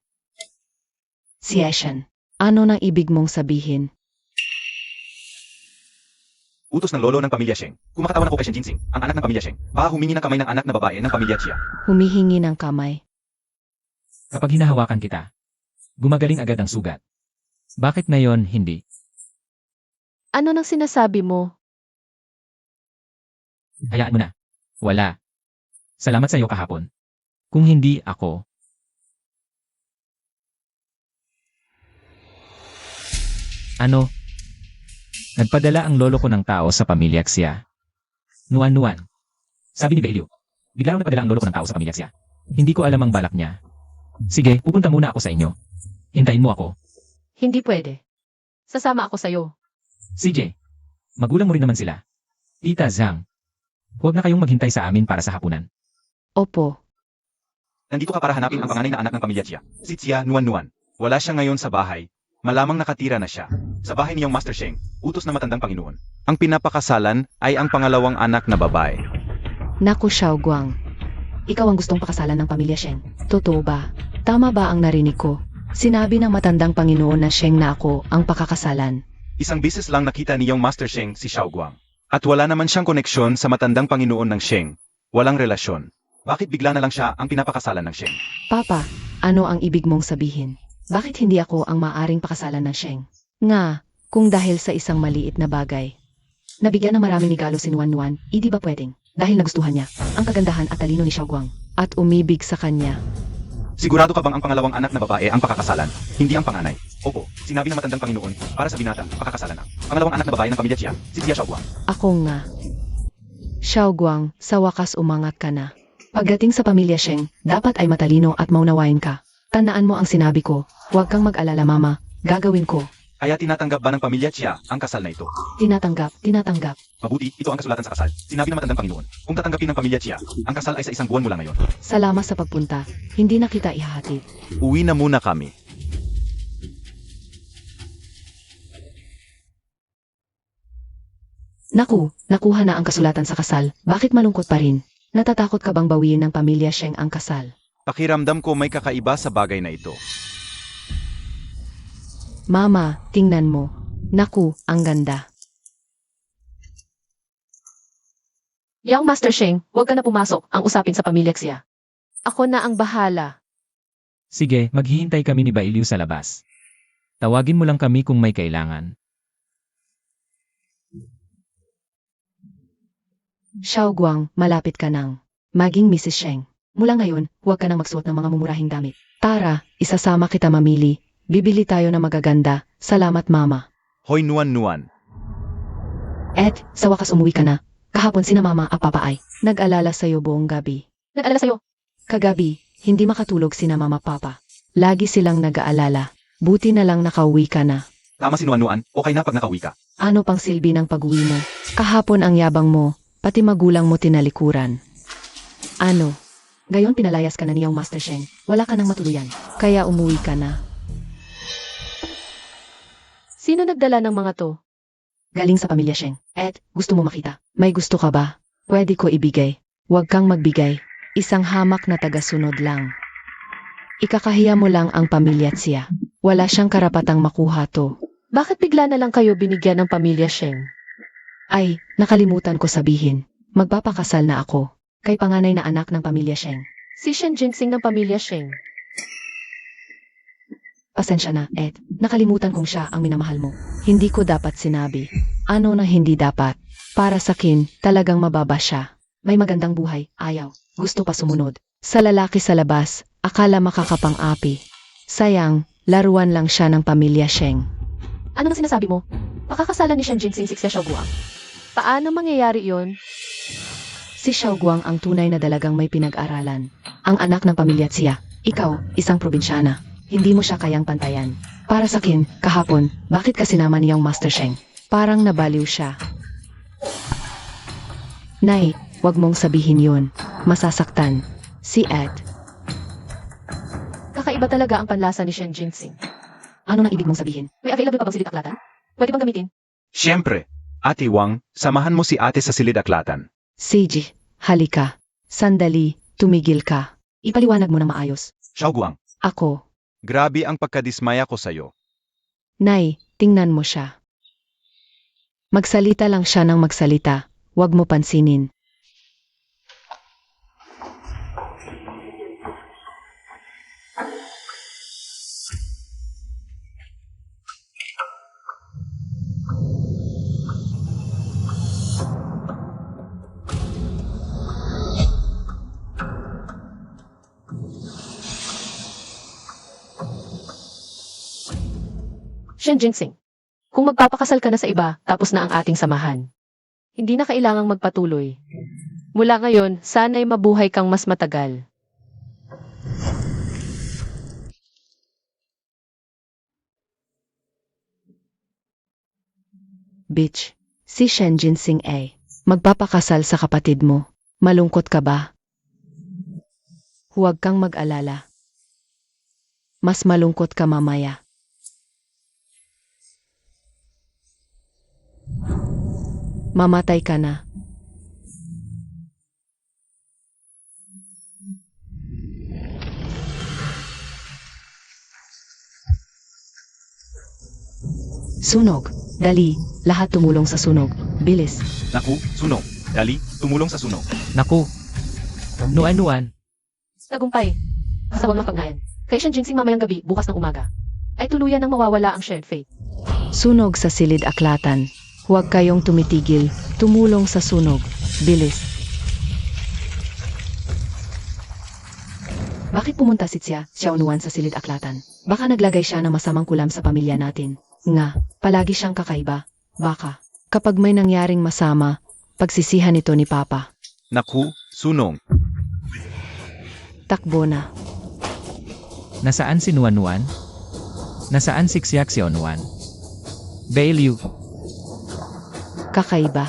Sieshan. Ano nang ibig mong sabihin? Utos ng lolo ng pamilya Sheng. Kung makatawan ako kay Shen Jinsing, ang anak ng pamilya Sheng, baka humingi ng kamay ng anak na babae ng pamilya Chia. Humihingi ng kamay. Kapag hinahawakan kita, gumagaling agad ang sugat. Bakit ngayon hindi? Ano nang sinasabi mo? Hayaan mo na. Wala. Salamat sa iyo kahapon. Kung hindi ako, ano? Nagpadala ang lolo ko ng tao sa pamilya Xia. Nuan-Nuan. Sabi ni Beliu. Bigla nagpadala ang lolo ko ng tao sa pamilya Xia. Hindi ko alam ang balak niya. Sige, pupunta muna ako sa inyo. Hintayin mo ako. Hindi pwede. Sasama ako sa'yo. CJ, magulang mo rin naman sila. Tita Zhang. Huwag na kayong maghintay sa amin para sa hapunan. Opo. Nandito ka para hanapin ang panganay na anak ng pamilya Chia, si Chia Nuan-Nuan. Wala siya ngayon sa bahay. Malamang nakatira na siya. Sa bahay niyong Master Sheng, utos na matandang Panginoon. Ang pinapakasalan ay ang pangalawang anak na babae. Naku Xiaoguang. Ikaw ang gustong pakasalan ng pamilya Sheng. Totoo ba? Tama ba ang narinig ko? Sinabi ng matandang Panginoon na Sheng na ako ang pakakasalan. Isang beses lang nakita niyong Master Sheng si Xiaoguang. At wala naman siyang koneksyon sa matandang Panginoon ng Sheng. Walang relasyon. Bakit bigla na lang siya ang pinapakasalan ng Sheng? Papa, ano ang ibig mong sabihin? Bakit hindi ako ang maaring pakasalan ng Sheng? Nga, kung dahil sa isang maliit na bagay. Nabigyan ng maraming regalo si Nuan-Nuan, hindi ba pwedeng? dahil nagustuhan niya ang kagandahan at talino ni Xiaoguang at umibig sa kanya. Sigurado ka bang ang pangalawang anak na babae ang pakakasalan, hindi ang panganay? Opo, sinabi ng matandang Panginoon, para sa binata, pakakasalan ang pangalawang anak na babae ng pamilya Chia, si Jia Xiaoguang. Ako nga. Xiaoguang, sa wakas umangat ka na. Pagdating sa pamilya Sheng, dapat ay matalino at maunawain ka. Tandaan mo ang sinabi ko, huwag kang mag-alala mama, gagawin ko. Kaya tinatanggap ba ng pamilya Chia ang kasal na ito? Tinatanggap. Mabuti, ito ang kasulatan sa kasal. Sinabi ng matandang Panginoon, kung tatanggapin ng pamilya Chia, ang kasal ay sa 1 buwan mula ngayon. Salamat sa pagpunta, hindi na kita ihahatid. Uwi na muna kami. Naku, nakuha na ang kasulatan sa kasal, bakit malungkot pa rin? Natatakot ka bang bawiin ng pamilya Sheng ang kasal? Pakiramdam ko may kakaiba sa bagay na ito. Mama, tingnan mo. Naku, ang ganda. Yang Master Sheng, huwag ka na pumasok ang usapin sa pamilya Xia. Ako na ang bahala. Sige, maghihintay kami ni Bailiw sa labas. Tawagin mo lang kami kung may kailangan. Xiaoguang, malapit ka nang maging Mrs. Sheng. Mula ngayon, huwag ka nang magsuot ng mga mumurahing damit. Tara, isasama kita mamili. Bibili tayo ng magaganda. Salamat mama. Hoy nuan-nuan. Ed, sa wakas umuwi ka na. Kahapon sina mama at papa ay nag-alala sa'yo buong gabi. Nag-alala sa'yo. Kagabi, hindi makatulog sina mama papa. Lagi silang nag-aalala. Buti na lang nakauwi ka na. Tama si nuan-nuan, okay na pag nakauwi ka. Ano pang silbi ng pag-uwi mo? Kahapon ang yabang mo, pati magulang mo tinalikuran. Ano? Gayon pinalayas ka na niyang Master Sheng. Wala ka nang matuluyan. Kaya umuwi ka na. Sino nagdala ng mga to? Galing sa pamilya Sheng. Ed, gusto mo makita? May gusto ka ba? Pwede ko ibigay. Huwag kang magbigay. Isang hamak na tagasunod lang. Ikakahiya mo lang ang pamilya Xia. Wala siyang karapatang makuha to. Bakit bigla na lang kayo binigyan ng pamilya Sheng? Ay, nakalimutan ko sabihin. Magpapakasal na ako. Kay panganay na anak ng pamilya Sheng. Si Shen Jinsing ng pamilya Sheng. Pasensya na, Ed. Nakalimutan kong siya ang minamahal mo. Hindi ko dapat sinabi. Ano na hindi dapat? Para sa akin, talagang mababa siya. May magandang buhay, ayaw. Gusto pa sumunod. Sa lalaki sa labas, akala makakapang-api. Sayang, laruan lang siya ng pamilya Sheng. Ano na sinasabi mo? Pakakasalan ni Shen Jinsing si Xia Xiaoguang. Paano mangyayari yon? Si Xiaoguang ang tunay na dalagang may pinag-aralan. Ang anak ng pamilya Xia. Ikaw, isang probinsyana. Hindi mo siya kayang pantayan. Para sa akin, kahapon, bakit ka sinama niyang Master Sheng? Parang nabaliw siya. Nay, wag mong sabihin yun. Masasaktan. Si Ed. Kakaiba talaga ang panlasa ni Shen Jinsing. Ano na ibig mong sabihin? May available pa bang silid-aklatan? Pwede bang gamitin? Siyempre, Ate Wang, samahan mo si ate sa silid-aklatan. Seiji, halika. Sandali, tumigil ka. Ipaliwanag mo ng maayos. Xiaoguang, Ako. grabe ang pagkadismaya ko sa'yo. Nay, tingnan mo siya. Magsalita lang siya ng magsalita. Huwag mo pansinin. Shen Jinsing, kung magpapakasal ka na sa iba, tapos na ang ating samahan. Hindi na kailangang magpatuloy. Mula ngayon, sana'y mabuhay kang mas matagal. Bitch, si Shen Jinsing A. Magpapakasal sa kapatid mo. Malungkot ka ba? Huwag kang mag-alala. Mas malungkot ka mamaya. Mamatay ka na. Sunog. Dali, lahat tumulong sa sunog. Bilis. Naku, sunog. Dali, tumulong sa sunog. Naku! Nuan-nuan! Tagumpay. Sa wag ng pagnayan. Kay Shen Jinsing mamayang gabi, bukas ng umaga, ay tuluyan nang mawawala ang shared fate. Sunog sa silid aklatan. Huwag kayong tumitigil. Tumulong sa sunog. Bilis. Bakit pumunta si Xiao Nuan sa silid aklatan? Baka naglagay siya ng masamang kulam sa pamilya natin. Nga, palagi siyang kakaiba. Baka. Kapag may nangyaring masama, pagsisihan ito ni Papa. Naku, Sunong. Takbo na. Nasaan si Nuan? Nasaan si Xiaonuan? Bailiu. Kakaiba.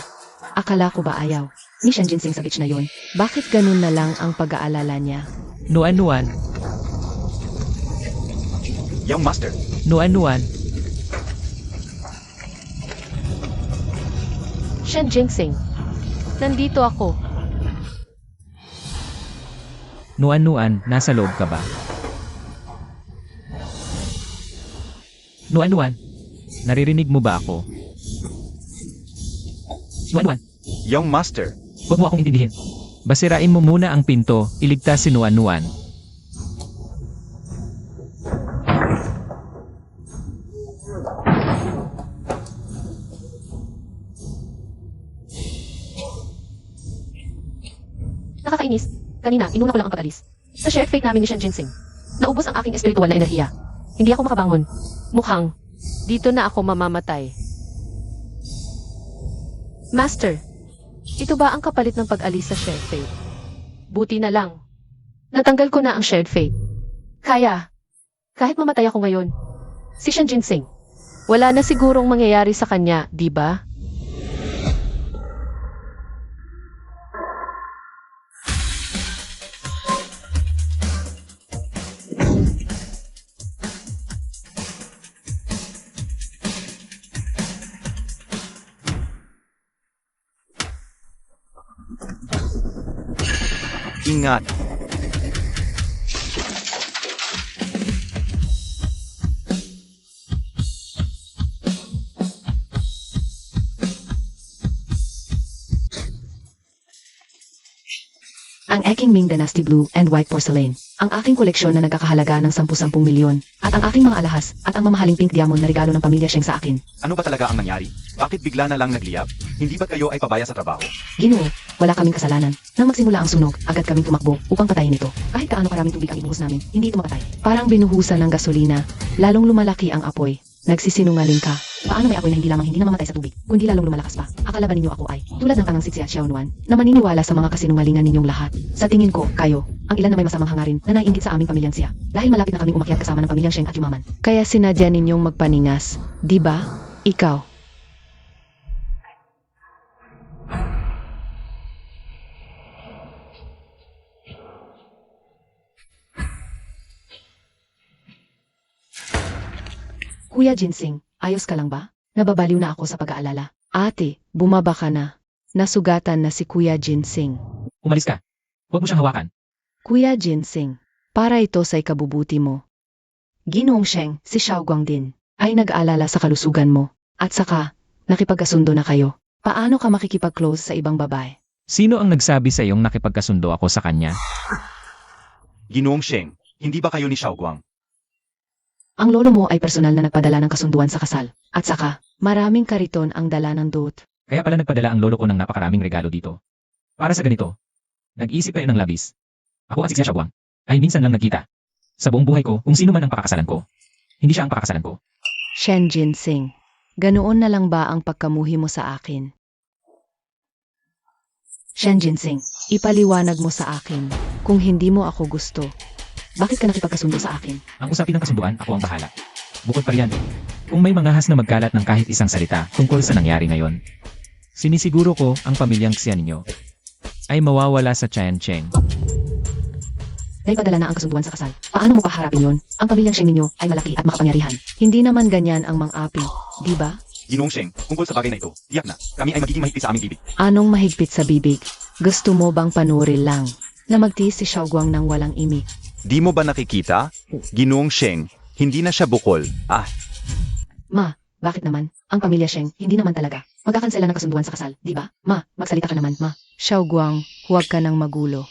Akala ko ba ayaw? Ni Shen Jinsing sa beach na yun. Bakit ganun na lang ang pag-aalala niya? Nuan. Young Master. Nuan. Shen Jingsing. Nandito ako. Nuan, nasa loob ka ba? Nuan, naririnig mo ba ako? Nuan, Young Master. huwag mo akong intindihin. Basirain mo muna ang pinto, iligtas si Nuan. Nakakainis. Kanina, inuna ko lang ang pag-alis. Sa shared fate namin ni Shen Jinsing. Naubos ang aking espiritual na enerhiya. Hindi ako makabangon. Mukhang, dito na ako mamamatay. Master, ito ba ang kapalit ng pag-alis sa shared fate? Buti na lang. Natanggal ko na ang shared fate. Kaya, kahit mamatay ako ngayon, si Shen Jinsing, wala na sigurong mangyayari sa kanya, di ba? Ingat. Ang aking Ming Dynasty Blue and White Porcelain. Ang aking koleksyon na nagkakahalaga ng 10-10 milyon. At ang aking mga alahas at ang mamahaling pink diamond na regalo ng pamilya Sheng sa akin. Ano ba talaga ang nangyari? Bakit bigla na lang nagliyab? Hindi ba kayo ay pabaya sa trabaho? Ginoo, wala kaming kasalanan. Nang magsimula ang sunog, agad kaming tumakbo upang patayin ito. Kahit kaano karaming tubig ang inuhos namin, hindi ito mapatay. Parang binuhusan ng gasolina, lalong lumalaki ang apoy. Nagsisinungaling ka. Paano may apoy na hindi lamang hindi namamatay sa tubig, kundi lalong lumalakas pa? Akala ba ninyo ako ay, tulad ng tangang si Xiao Nuan, na maniniwala sa mga kasinungalingan ninyong lahat? Sa tingin ko, kayo, ang ilan na may masamang hangarin na naiinggit sa aming pamilyang siya. Dahil malapit na kaming umakyat kasama ng pamilyang Sheng at yumaman. Kaya sinadya ninyong magpaningas, di ba? Ikaw. Kuya Jinsing, ayos ka lang ba? Nababaliw na ako sa pag-aalala. Ate, bumaba ka na. Nasugatan na si Kuya Jinsing. Umalis ka. Huwag mo siyang hawakan. Kuya Jinsing, para ito sa ikabubuti mo. Ginoong Sheng, si Xiao Guang din, ay nag-aalala sa kalusugan mo. At saka, nakipagkasundo na kayo. Paano ka makikipag-close sa ibang babae? Sino ang nagsabi sa iyong nakipagkasundo ako sa kanya? Ginoong Sheng, hindi ba kayo ni Xiaoguang? Ang lolo mo ay personal na nagpadala ng kasunduan sa kasal. At saka, maraming kariton ang dala ng dot. Kaya pala nagpadala ang lolo ko ng napakaraming regalo dito. Para sa ganito, nag-isip kayo ng labis. Ako at si Xiaoguang ay minsan lang nagkita. Sa buong buhay ko, kung sino man ang pakakasalan ko, hindi siya ang pakakasalan ko. Shen Jinsing, ganoon na lang ba ang pagkamuhi mo sa akin? Shen Jinsing, ipaliwanag mo sa akin kung hindi mo ako gusto. Bakit ka nakipagkasundo sa akin? Ang usapin ng kasunduan, ako ang bahala. Bukod pa riyan, kung may mangahas na magkalat ng kahit isang salita tungkol sa nangyari ngayon, sinisiguro ko ang pamilyang Xia ninyo ay mawawala sa Tian Cheng. Naipadala na ang kasunduan sa kasal. Paano mo kaharapin yon? Ang pamilyang Sheng ninyo ay malaki at makapangyarihan. Hindi naman ganyan ang mang-api, di ba? Ginoong Sheng, tungkol sa bagay na ito, tiyak na, kami ay magiging mahigpit sa aming bibig. Anong mahigpit sa bibig? Gusto mo bang panurin lang na magtiis si Xiaoguang ng walang imik? Di mo ba nakikita? Ginoong Sheng, hindi na siya bukol. Ma, bakit naman? Ang pamilya Sheng, hindi naman talaga. Magkakansela ng kasunduan sa kasal, di ba? Ma, magsalita ka naman, ma. Xiaoguang, huwag ka nang magulo.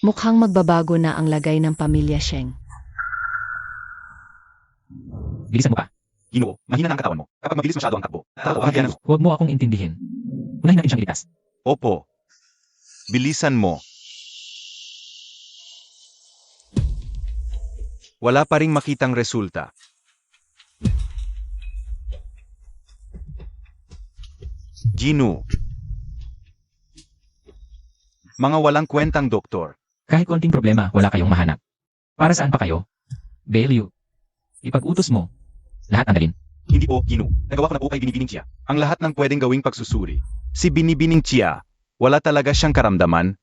Mukhang magbabago na ang lagay ng pamilya Sheng. Bilisan mo pa. Ginoo, mahina na ang katawan mo. Kapag mabilis masyado ang takbo, tatawagan ng... Huwag mo akong intindihin. Unahin natin siyang iligtas. Opo. Bilisan mo. Wala pa ring makitang resulta. Ginu. Mga walang kwentang doktor. Kahit konting problema, wala kayong mahanap. Para saan pa kayo? Bailey, ipag-utos mo. Lahat ang dalin. Hindi po, Ginu. Nagawa ko na po kay Binibining Chia. Ang lahat ng pwedeng gawing pagsusuri. Si Binibining Chia, wala talaga siyang karamdaman.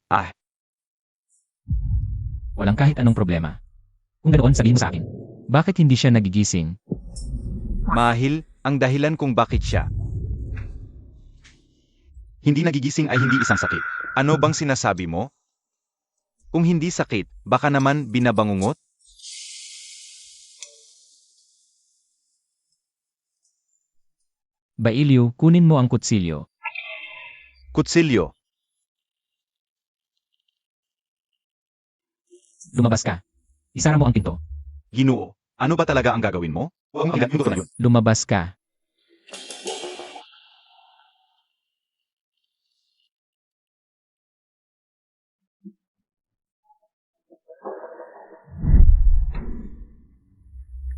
Walang kahit anong problema. Kung ganoon, sabihin mo sa akin. Bakit hindi siya nagigising? Mahil, ang dahilan kung bakit siya hindi nagigising ay hindi isang sakit. Ano bang sinasabi mo? Kung hindi sakit, baka naman binabangungot? Bailey, kunin mo ang kutsilyo. Kutsilyo. Lumabas ka. Isara mo ang pinto. Ginoo, ano ba talaga ang gagawin mo? Huwag mo yung na yun. Lumabas ka.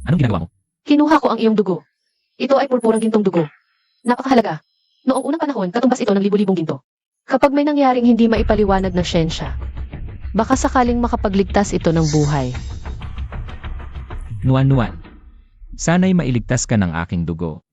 Anong ginagawa mo? Kinuha ko ang iyong dugo. Ito ay purpurang gintong dugo. Napakahalaga. Noong unang panahon, katumbas ito ng libu-libong ginto. Kapag may nangyaring hindi maipaliwanag ng siyensya, baka sakaling makapagligtas ito ng buhay. Nuan-nuan. Sana'y mailigtas ka ng aking dugo.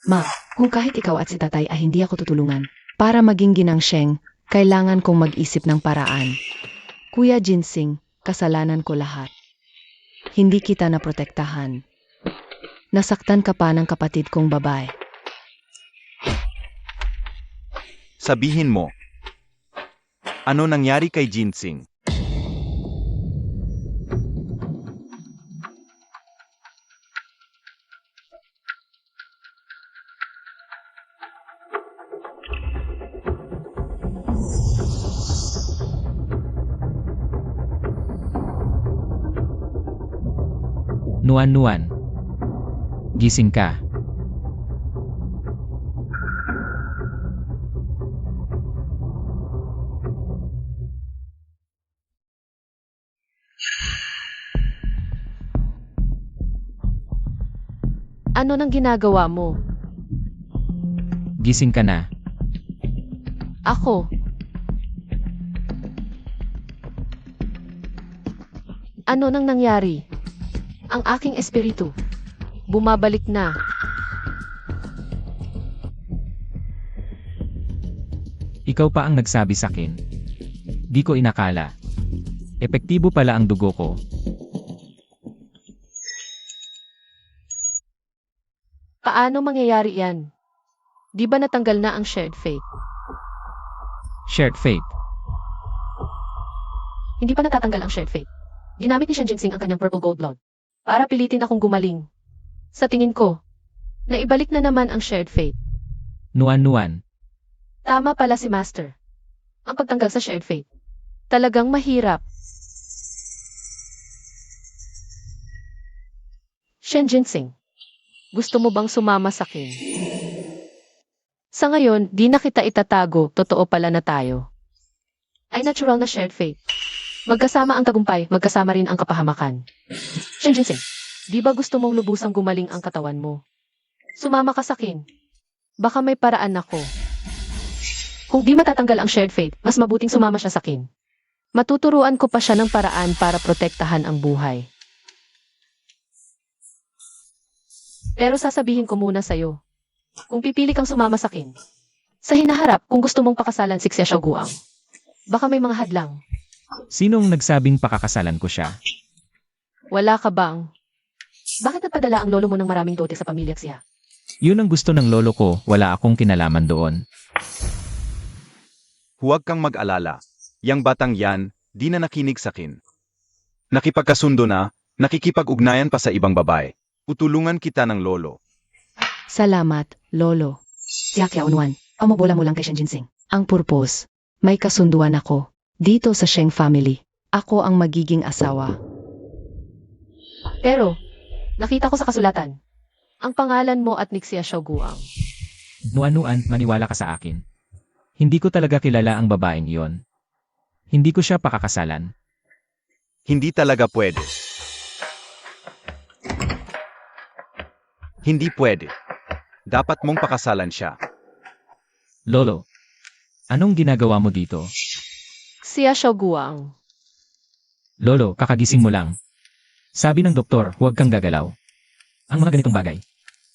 Ma, kung kahit ikaw at si tatay ay hindi ako tutulungan, para maging ginang Sheng, kailangan kong mag-isip ng paraan. Kuya Jinsing, kasalanan ko lahat. Hindi kita naprotektahan. Nasaktan ka pa ng kapatid kong babae. Sabihin mo. Ano nangyari kay Jinsing? Nuan-nuan. Gising ka. Ano nang ginagawa mo? Gising ka na. Ako. Ano nang nangyari? Ang aking espiritu. Bumabalik na. Ikaw pa ang nagsabi sakin. Di ko inakala. Epektibo pala ang dugo ko. Paano mangyayari yan? Di ba natanggal na ang shared fate? Shared fate. Hindi pa natatanggal ang shared fate. Ginamit ni Shen Jinsing ang kanyang purple gold blood para pilitin akong gumaling. Sa tingin ko, naibalik na naman ang shared fate. Nuan-nuan. Tama pala si Master. Ang pagtanggal sa shared fate. Talagang mahirap. Shen Jinsing, gusto mo bang sumama sa akin? Sa ngayon, di na kita itatago, totoo pala na tayo. Ay natural na shared fate. Magkasama ang tagumpay, magkasama rin ang kapahamakan. Shen Jinsing, di ba gusto mong lubusang gumaling ang katawan mo? Sumama ka sa akin. Baka may paraan ako. Kung di matatanggal ang shared fate, mas mabuting sumama siya sa akin. Matuturuan ko pa siya ng paraan para protektahan ang buhay. Pero sasabihin ko muna sa'yo, kung pipili kang sumama sa akin, sa hinaharap kung gusto mong pakasalan si Xie Xiaoguang, baka may mga hadlang. Sinong nagsabing pakakasalan ko siya? Wala ka bang? Bakit nagpadala ang lolo mo ng maraming dote sa pamilya siya? Yun ang gusto ng lolo ko, wala akong kinalaman doon. Huwag kang mag-alala. Yang batang yan, di na nakinig sakin. Nakipagkasundo na, nakikipag-ugnayan pa sa ibang babae. Utulungan kita ng lolo. Salamat, Lolo. Siya kaya unwan. Pamubola mo lang kay Shen Jinsing. Ang purpose. May kasunduan ako. Dito sa Sheng family. Ako ang magiging asawa. Pero, nakita ko sa kasulatan. Ang pangalan mo at Nixia Xiaoguang. Nuan-nuan, maniwala ka sa akin. Hindi ko talaga kilala ang babaeng iyon. Hindi ko siya pakakasalan. Hindi talaga pwede. Hindi pwede. Dapat mong pakasalan siya. Lolo, anong ginagawa mo dito? Siya Xiaoguang. Lolo, kakagising mo lang. Sabi ng doktor, huwag kang gagalaw. Ang mga ganitong bagay.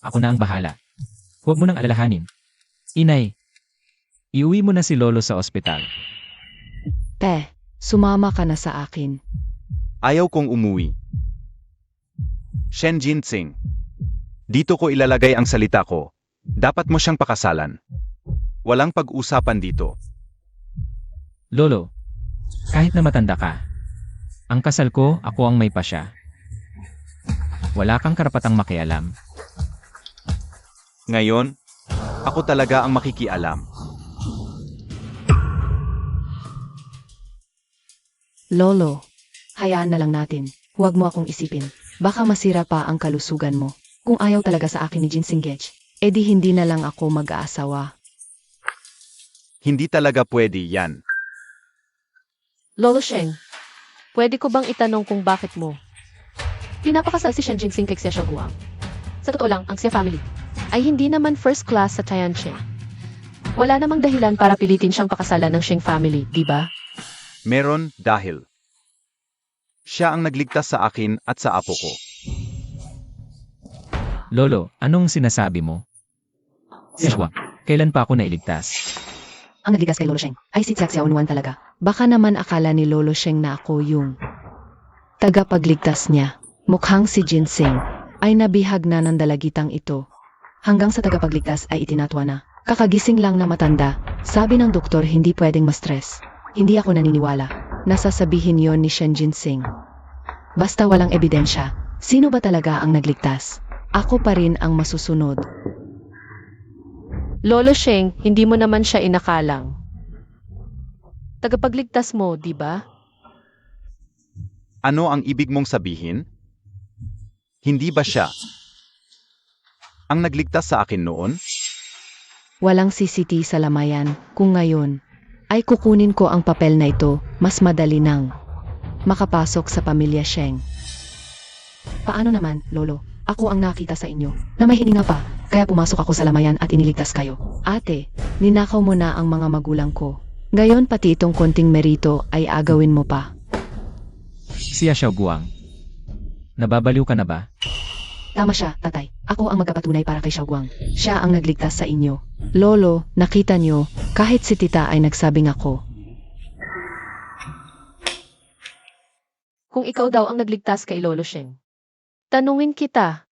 Ako na ang bahala. Huwag mo nang alalahanin. Inay, iuwi mo na si Lolo sa ospital. Pe, sumama ka na sa akin. Ayaw kong umuwi. Shen Jinsing. Dito ko ilalagay ang salita ko. Dapat mo siyang pakasalan. Walang pag-usapan dito. Lolo, kahit na matanda ka, ang kasal ko, ako ang may pasya. Wala kang karapatang makialam. Ngayon, ako talaga ang makikialam. Lolo, hayaan na lang natin. Huwag mo akong isipin. Baka masira pa ang kalusugan mo. Kung ayaw talaga sa akin ni Jinsing Gech, edi hindi na lang ako mag-aasawa. Hindi talaga pwede yan. Lolo Sheng, pwede ko bang itanong kung bakit mo? Pinapakasal si Shen Jinsing kay Xia Xiaoguang. Sa totoo lang, ang Xia family ay hindi naman first class sa Tianqing. Wala namang dahilan para pilitin siyang pakasalan ng Sheng family, di ba? Meron dahil. Siya ang nagligtas sa akin at sa apo ko. Lolo, anong sinasabi mo? Sishwa, kailan pa ako nailigtas? Ang nagligas kay Lolo Sheng ay si Xiao Xiaonuan talaga. Baka naman akala ni Lolo Sheng na ako yung tagapagligtas niya. Mukhang si Jinsing ay nabihag na ng dalagitang ito. Hanggang sa tagapagligtas ay itinatwa na. Kakagising lang na matanda. Sabi ng doktor hindi pwedeng ma-stress. Hindi ako naniniwala. Nasasabihin yon ni Shen Jinsing. Basta walang ebidensya. Sino ba talaga ang nagligtas? Ako pa rin ang masusunod. Lolo Sheng, hindi mo naman siya inakalang. Tagapagligtas mo, di ba? Ano ang ibig mong sabihin? Hindi ba siya ang nagligtas sa akin noon? Walang CCT sa lamayan. Kung ngayon ay kukunin ko ang papel na ito, mas madali nang makapasok sa pamilya Sheng. Paano naman, Lolo? Ako ang nakita sa inyo na may hininga pa, kaya pumasok ako sa lamayan at iniligtas kayo. Ate, ninakaw mo na ang mga magulang ko. Ngayon pati itong konting merito ay agawin mo pa. Siya Xiaoguang. Nababaliw ka na ba? Tama siya, tatay. Ako ang magkapatunay para kay Xiaoguang. Siya ang nagligtas sa inyo. Lolo, nakita nyo, kahit si tita ay nagsabing ako. Kung ikaw daw ang nagligtas kay Lolo Sheng. Tanungin kita.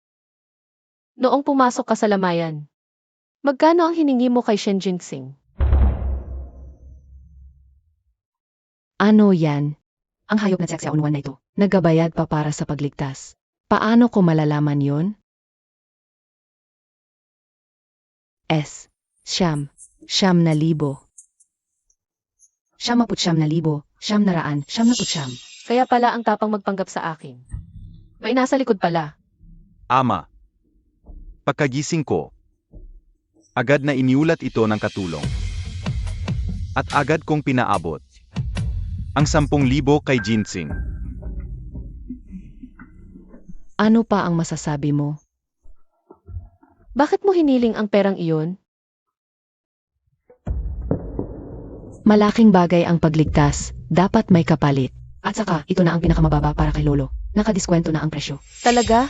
Noong pumasok ka sa lamayan, magkano ang hiningi mo kay Shen Jinsing? Ano yan? Ang hayop na Xiao Xiaonuan na ito, naggabayad pa para sa pagligtas. Paano ko malalaman yon? Siyam na libo. 9,900, 900. Kaya pala ang tapang magpanggap sa akin. May nasa likod pala. Ama. Pagkagising ko, agad na iniulat ito ng katulong. At agad kong pinaabot ang 10,000 kay Jinsing. Ano pa ang masasabi mo? Bakit mo hiniling ang perang iyon? Malaking bagay ang pagligtas, dapat may kapalit. At saka, ito na ang pinakamababa para kay Lolo. Nakadiskwento na ang presyo. Talaga?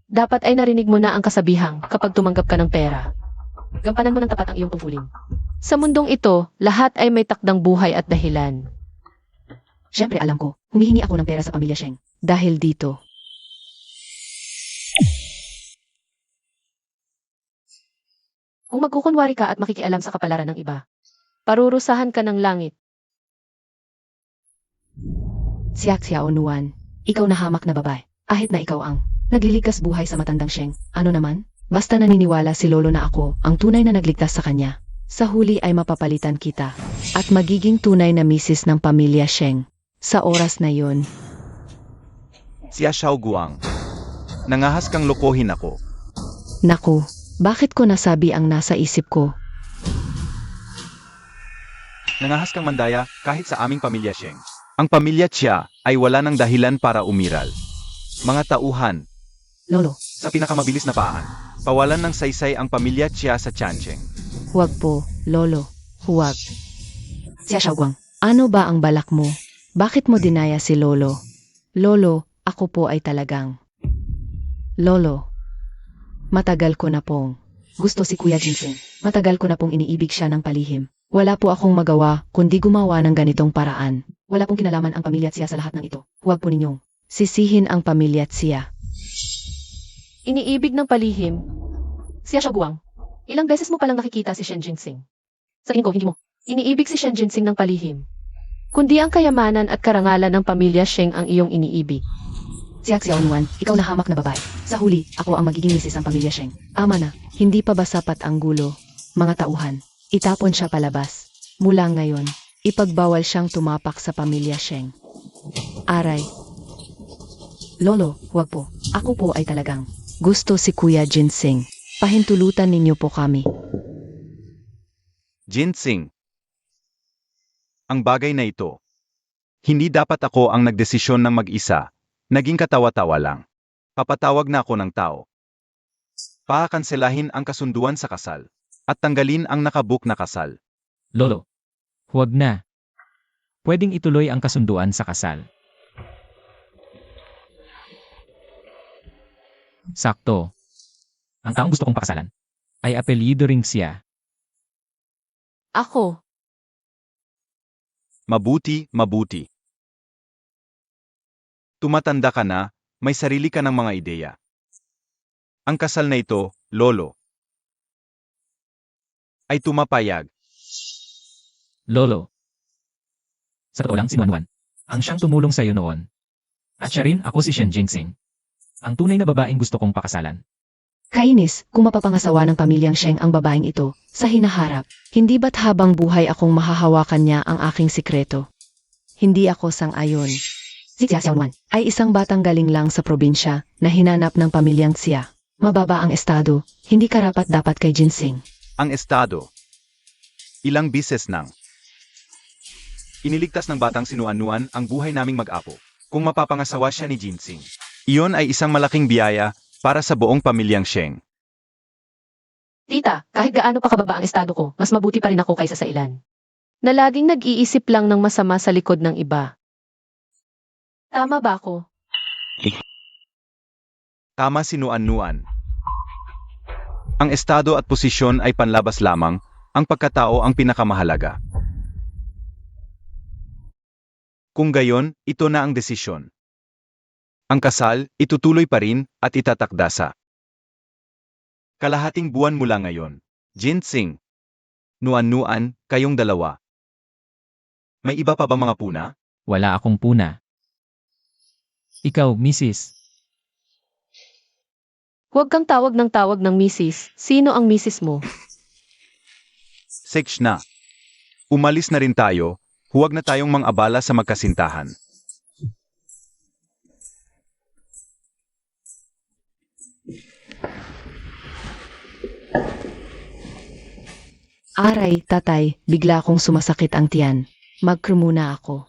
Dapat ay narinig mo na ang kasabihang kapag tumanggap ka ng pera. Gampanan mo ng tapat ang iyong tungkulin. Sa mundong ito, lahat ay may takdang buhay at dahilan. Siyempre alam ko, humihingi ako ng pera sa pamilya Sheng. Dahil dito, Kung magkukunwari ka at makikialam sa kapalaran ng iba, parurusahan ka ng langit. Siak Xiaonuan, ikaw na hamak na babae. Kahit na ikaw ang nagliligtas buhay sa matandang Sheng. Ano naman? Basta naniniwala si Lolo na ako ang tunay na nagligtas sa kanya. Sa huli ay mapapalitan kita at magiging tunay na misis ng pamilya Sheng. Sa oras na yon, Siya Xiao Guang. Nangahas kang lokohin ako. naku, bakit ko nasabi ang nasa isip ko? Nangahas kang mandaya kahit sa aming pamilya Sheng. Ang pamilya Chia ay wala ng dahilan para umiral. Mga tauhan, Lolo, sa pinakamabilis na paan, pawalan ng saysay ang pamilya Chia sa Chancheng. huwag po, Lolo, huwag. Siya Xiaoguang, ano ba ang balak mo? Bakit mo dinaya si Lolo? Lolo, ako po ay talagang... Lolo, matagal ko na pong gusto si Kuya Ginseng. Matagal ko na pong iniibig siya ng palihim. Wala po akong magawa kundi gumawa ng ganitong paraan. Wala pong kinalaman ang pamilya Tsiya sa lahat ng ito. Huwag po ninyong sisihin ang pamilya Tsiya. Iniibig ng palihim. Siya Shaguang, ilang beses mo palang nakikita si Shen Jinsing. Sa tingin ko, hindi mo. Iniibig si Shen Jinsing ng palihim. Kundi ang kayamanan at karangalan ng pamilya Sheng ang iyong iniibig. Siak Xiaonuan, ikaw na hamak na babae. Sa huli, ako ang magiging misis ng pamilya Sheng. Ama na, hindi pa ba sapat ang gulo? Mga tauhan, itapon siya palabas. Mula ngayon, ipagbawal siyang tumapak sa pamilya Sheng. Aray. Lolo, huwag po. Ako po ay talagang gusto si Kuya Ginseng. Pahintulutan ninyo po kami. Ginseng. Ang bagay na ito. Hindi dapat ako ang nagdesisyon ng mag-isa. Naging katawa-tawa lang. Papatawag na ako ng tao. Pakanselahin ang kasunduan sa kasal. At tanggalin ang nakabook na kasal. Lolo, huwag na. Pwedeng ituloy ang kasunduan sa kasal. Sakto. Ang taong gusto kong pakasalan ay apelyido ring siya. Ako, Mabuti, mabuti. Tumatanda ka na, may sarili ka ng mga ideya. Ang kasal na ito, Lolo, ay tumapayag. Lolo. Sa totoo lang, si Nuan ang siyang tumulong sa iyo noon. At siya rin ako si Shen Jinsing. Ang tunay na babaeng gusto kong pakasalan. Kainis, kung mapapangasawa ng pamilyang Sheng ang babaeng ito, sa hinaharap, hindi ba't habang buhay akong mahahawakan niya ang aking sikreto? Hindi ako sang-ayon. Si Jia Xiaonuan ay isang batang galing lang sa probinsya na hinanap ng pamilyang Xia. Mababa ang estado, hindi karapat-dapat kay Ginseng. Ang estado. Ilang bises nang iniligtas ng batang sinuanuan ang buhay naming mag-apo. Kung mapapangasawa siya ni Ginseng, iyon ay isang malaking biyaya para sa buong pamilyang Sheng. tita, kahit gaano pa kababa ang estado ko, mas mabuti pa rin ako kaysa sa ilan. Na laging nag-iisip lang ng masama sa likod ng iba. Tama ba ako? Tama sinuanuan. Ang estado at posisyon ay panlabas lamang, ang pagkatao ang pinakamahalaga. Kung gayon, ito na ang desisyon. Ang kasal, itutuloy pa rin at itatakda sa kalahating buwan mula ngayon. Ginseng. Nuan-nuan, kayong dalawa. May iba pa ba mga puna? Wala akong puna. Ikaw, Mrs. Huwag kang tawag ng misis. Sino ang misis mo? Seks na. Umalis na rin tayo, huwag na tayong mang-abala sa magkasintahan. Aray, tatay, bigla akong sumasakit ang tiyan. Magkrumuna ako.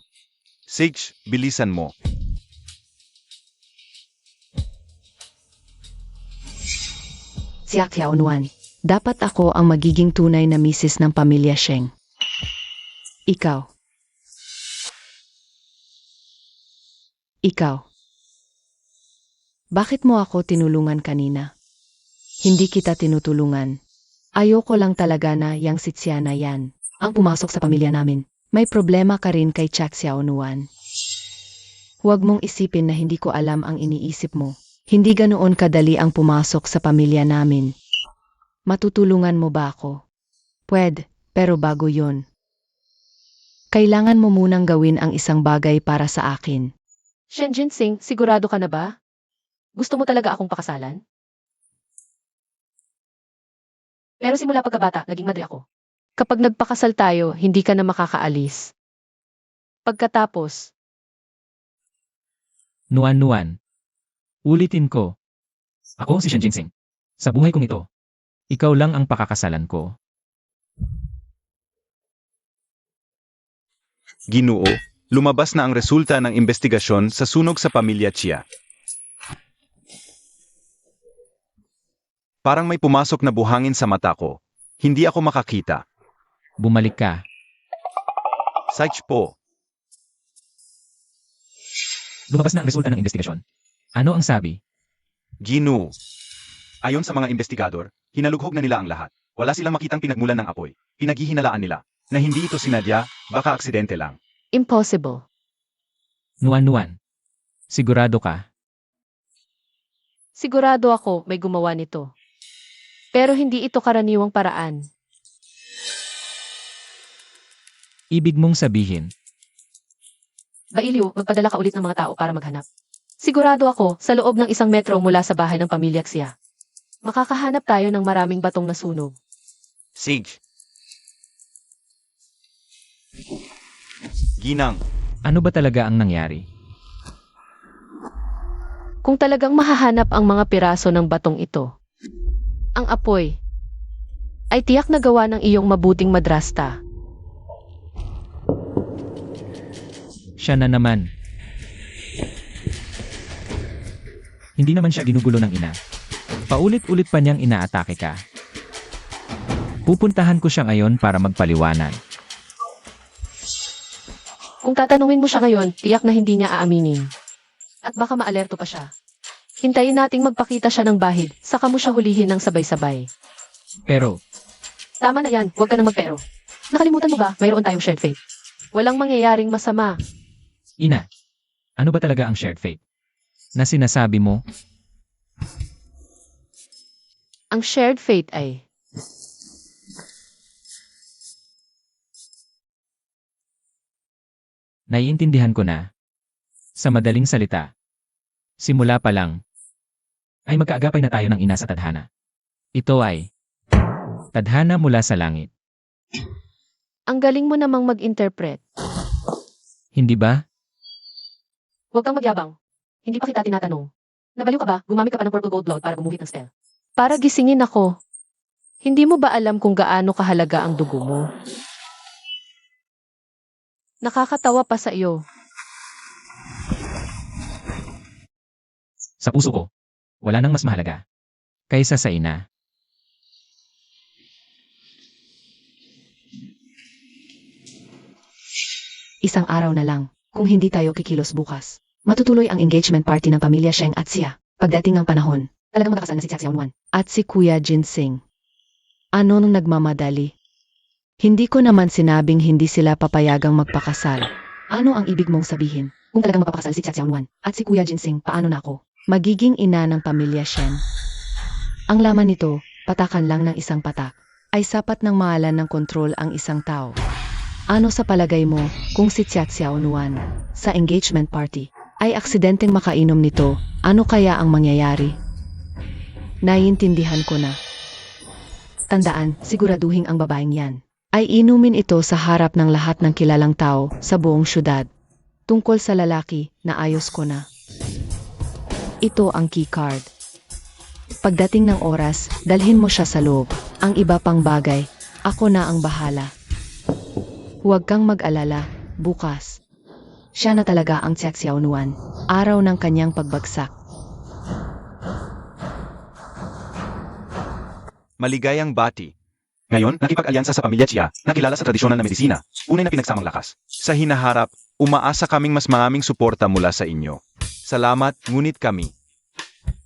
Sage, bilisan mo. Siak Xiaonuan, dapat ako ang magiging tunay na misis ng pamilya Sheng. Ikaw. Ikaw. Bakit mo ako tinulungan kanina? Hindi kita tinutulungan. Ayoko lang talaga na yang si Xia na yan ang pumasok sa pamilya namin. May problema ka rin kay Chak Xiaonuan. Huwag mong isipin na hindi ko alam ang iniisip mo. Hindi ganoon kadali ang pumasok sa pamilya namin. Matutulungan mo ba ako? Pwede, pero bago yon. Kailangan mo munang gawin ang isang bagay para sa akin. Shen Jinsing, sigurado ka na ba? Gusto mo talaga akong pakasalan? Pero simula pagkabata, naging madre ako. Kapag nagpakasal tayo, hindi ka na makakaalis. Pagkatapos, Nuan-nuan. Ulitin ko. Ako si Shen Jinsing. Sa buhay kong ito, ikaw lang ang pakakasalan ko. Ginoo, lumabas na ang resulta ng investigasyon sa sunog sa pamilya Chia. Parang may pumasok na buhangin sa mata ko. Hindi ako makakita. Bumalik ka. Saich po. Lumabas na ang resulta ng investigasyon. Ano ang sabi? Ginoo. Ayon sa mga investigador, hinalughog na nila ang lahat. Wala silang makitang pinagmulan ng apoy. Pinaghihinalaan nila na hindi ito sinadya, baka aksidente lang. impossible. Nuan-nuan. Sigurado ka. Sigurado ako may gumawa nito. Pero hindi ito karaniwang paraan. Ibig mong sabihin, Bailiw, magpadala ka ulit ng mga tao para maghanap. Sigurado ako, sa loob ng 1 metro mula sa bahay ng pamilya Xia. Makakahanap tayo ng maraming batong nasunog. Sige. Ginang, ano ba talaga ang nangyari? Kung talagang mahahanap ang mga piraso ng batong ito, ang apoy ay tiyak na gawa ng iyong mabuting madrasta. Siya na naman. Hindi naman siya ginugulo ng ina. Paulit-ulit pa niyang inaatake ka. Pupuntahan ko siya ngayon para magpaliwanag. Kung tatanungin mo siya ngayon, tiyak na hindi niya aaminin. At baka maalerto pa siya. Hintayin nating magpakita siya ng bahid, saka mo siya hulihin ng sabay-sabay. Pero, Tama na yan, huwag ka nang magpero. Nakalimutan mo ba, mayroon tayong shared fate. Walang mangyayaring masama. ina, ano ba talaga ang shared fate? Na sinasabi mo, Ang shared fate ay naiintindihan ko na. Sa madaling salita, simula pa lang, ay magkaagapay na tayo ng ina sa tadhana. Ito ay tadhana mula sa langit. ang galing mo namang mag-interpret. Hindi ba? Huwag kang magyabang. Hindi pa kita tinatanong. Nabaliw ka ba? Gumamit ka pa ng purple gold blood para gumuhit ng spell. Para gisingin ako. Hindi mo ba alam kung gaano kahalaga ang dugo mo? Nakakatawa pa sa iyo. Sa puso ko, wala nang mas mahalaga kaysa sa ina. Isang araw na lang, kung hindi tayo kikilos bukas. Matutuloy ang engagement party ng pamilya Sheng at Xia. Pagdating ng panahon, talagang magkakasal na si Xia Xiaonuan at si Kuya Jinsing. Ano nung nagmamadali? Hindi ko naman sinabing hindi sila papayagang magpakasal. Ano ang ibig mong sabihin? Kung talagang magpapakasal si Xia Xiaonuan at si Kuya Jinsing, paano na ako? Magiging ina ng pamilya Shen. Ang laman nito, patakan lang ng isang patak, ay sapat ng maalan ng kontrol ang isang tao. Ano sa palagay mo kung si Xia Xiaonuan sa engagement party ay aksidenteng makainom nito, ano kaya ang mangyayari? Naiintindihan ko na. Tandaan, siguraduhin ang babaeng yan ay inumin ito sa harap ng lahat ng kilalang tao sa buong syudad. Tungkol sa lalaki na ayos ko na. Ito ang keycard. Pagdating ng oras, dalhin mo siya sa loob. Ang iba pang bagay, ako na ang bahala. Huwag kang mag-alala, bukas. Siya na talaga ang Xia Xiaonuan, araw ng kanyang pagbagsak. maligayang bati. Ngayon, nakipag-alyansa sa pamilya Chia, nakilala sa tradisyonal na medisina, unay na pinagsamang lakas. Sa hinaharap, umaasa kaming mas maraming suporta mula sa inyo. Salamat, ngunit kami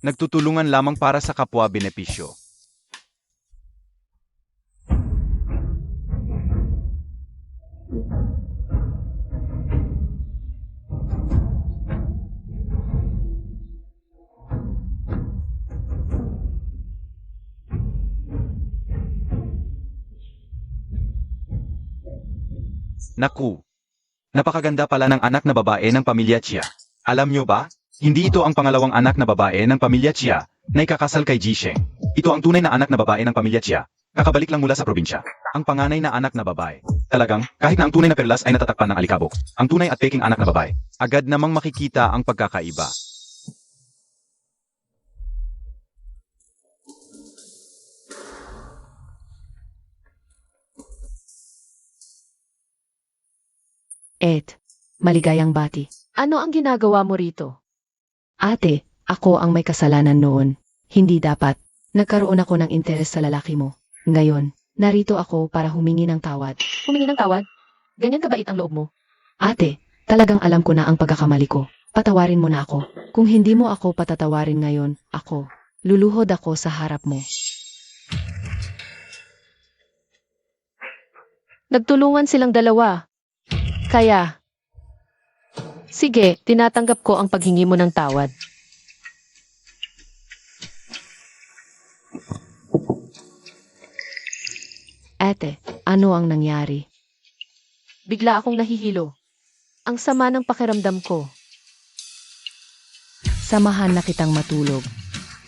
nagtutulungan lamang para sa kapwa benepisyo. Naku! Napakaganda pala ng anak na babae ng pamilya Chia. Alam nyo ba? Hindi ito ang pangalawang anak na babae ng pamilya Chia na ikakasal kay Jisheng. Ito ang tunay na anak na babae ng pamilya Chia. Kakabalik lang mula sa probinsya. Ang panganay na anak na babae. Talagang, kahit na ang tunay na perlas ay natatakpan ng alikabok, ang tunay at peking anak na babae. Agad namang makikita ang pagkakaiba. Ed, maligayang bati. Ano ang ginagawa mo rito? Ate, ako ang may kasalanan noon. Hindi dapat. Nagkaroon ako ng interes sa lalaki mo. Ngayon, narito ako para humingi ng tawad. Humingi ng tawad? Ganyan kabait ang loob mo. Ate, talagang alam ko na ang pagkakamali ko. Patawarin mo na ako. Kung hindi mo ako patatawarin ngayon, luluhod ako sa harap mo. Nagtulungan silang dalawa. Kaya, sige, tinatanggap ko ang paghingi mo ng tawad. Ate, ano ang nangyari? Bigla akong nahihilo. Ang sama ng pakiramdam ko. Samahan na kitang matulog.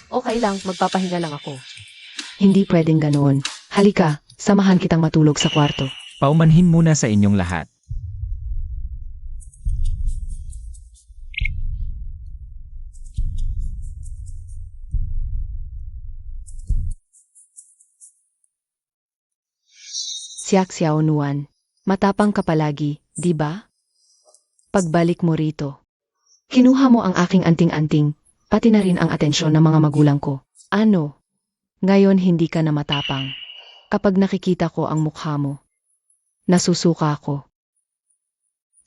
Okay lang, magpapahinga lang ako. Hindi pwedeng ganoon. Halika, samahan kitang matulog sa kwarto. Paumanhin muna sa inyong lahat. Siak Xiao Nuan, matapang ka palagi, di ba? Pagbalik mo rito, kinuha mo ang aking anting-anting, pati na rin ang atensyon ng mga magulang ko. Ano? Ngayon hindi ka na matapang. Kapag nakikita ko ang mukha mo, nasusuka ako.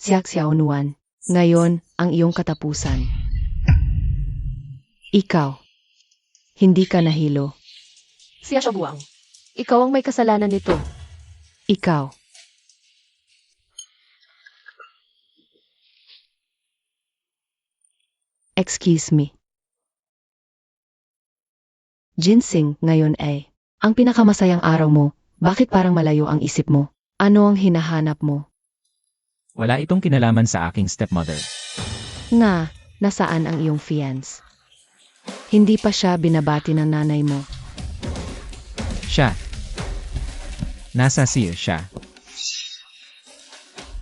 Siak Xiao Nuan, ngayon ang iyong katapusan. Ikaw, hindi ka nahilo. Siya siya buwang. Ikaw ang may kasalanan nito. Ikaw. Excuse me. Ginseng, ngayon ay ang pinakamasayang araw mo. Bakit parang malayo ang isip mo? Ano ang hinahanap mo? Wala itong kinalaman sa aking stepmother. Nga, nasaan ang iyong fiance? Hindi pa siya binabati ng nanay mo. Siya. Nasa siya siya.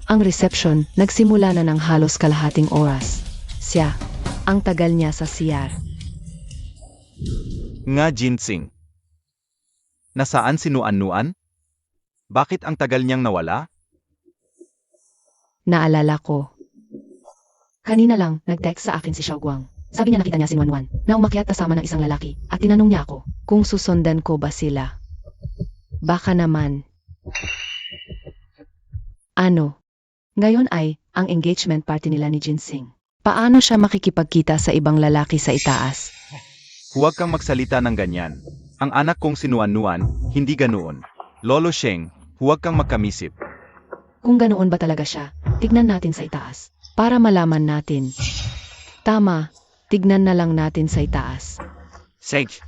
Ang reception, nagsimula na ng halos kalahating oras. Siya, ang tagal niya sa CR. Nga Jinsing. Nasaan si Nuan-Nuan? Bakit ang tagal niyang nawala? Naalala ko. Kanina lang, nag-text sa akin si Xiao Guang. Sabi niya nakita niya si Nuan-Nuan na umakyat kasama ng isang lalaki at tinanong niya ako kung susundan ko ba sila. Baka naman. Ano? Ngayon ay ang engagement party nila ni Ginseng. Paano siya makikipagkita sa ibang lalaki sa itaas? Huwag kang magsalita ng ganyan. Ang anak kong si Nuan-Nuan, hindi ganoon. Lolo Sheng, huwag kang magkamisip. Kung ganoon ba talaga siya, tignan natin sa itaas. Para malaman natin. Tama, tignan na lang natin sa itaas. Sage.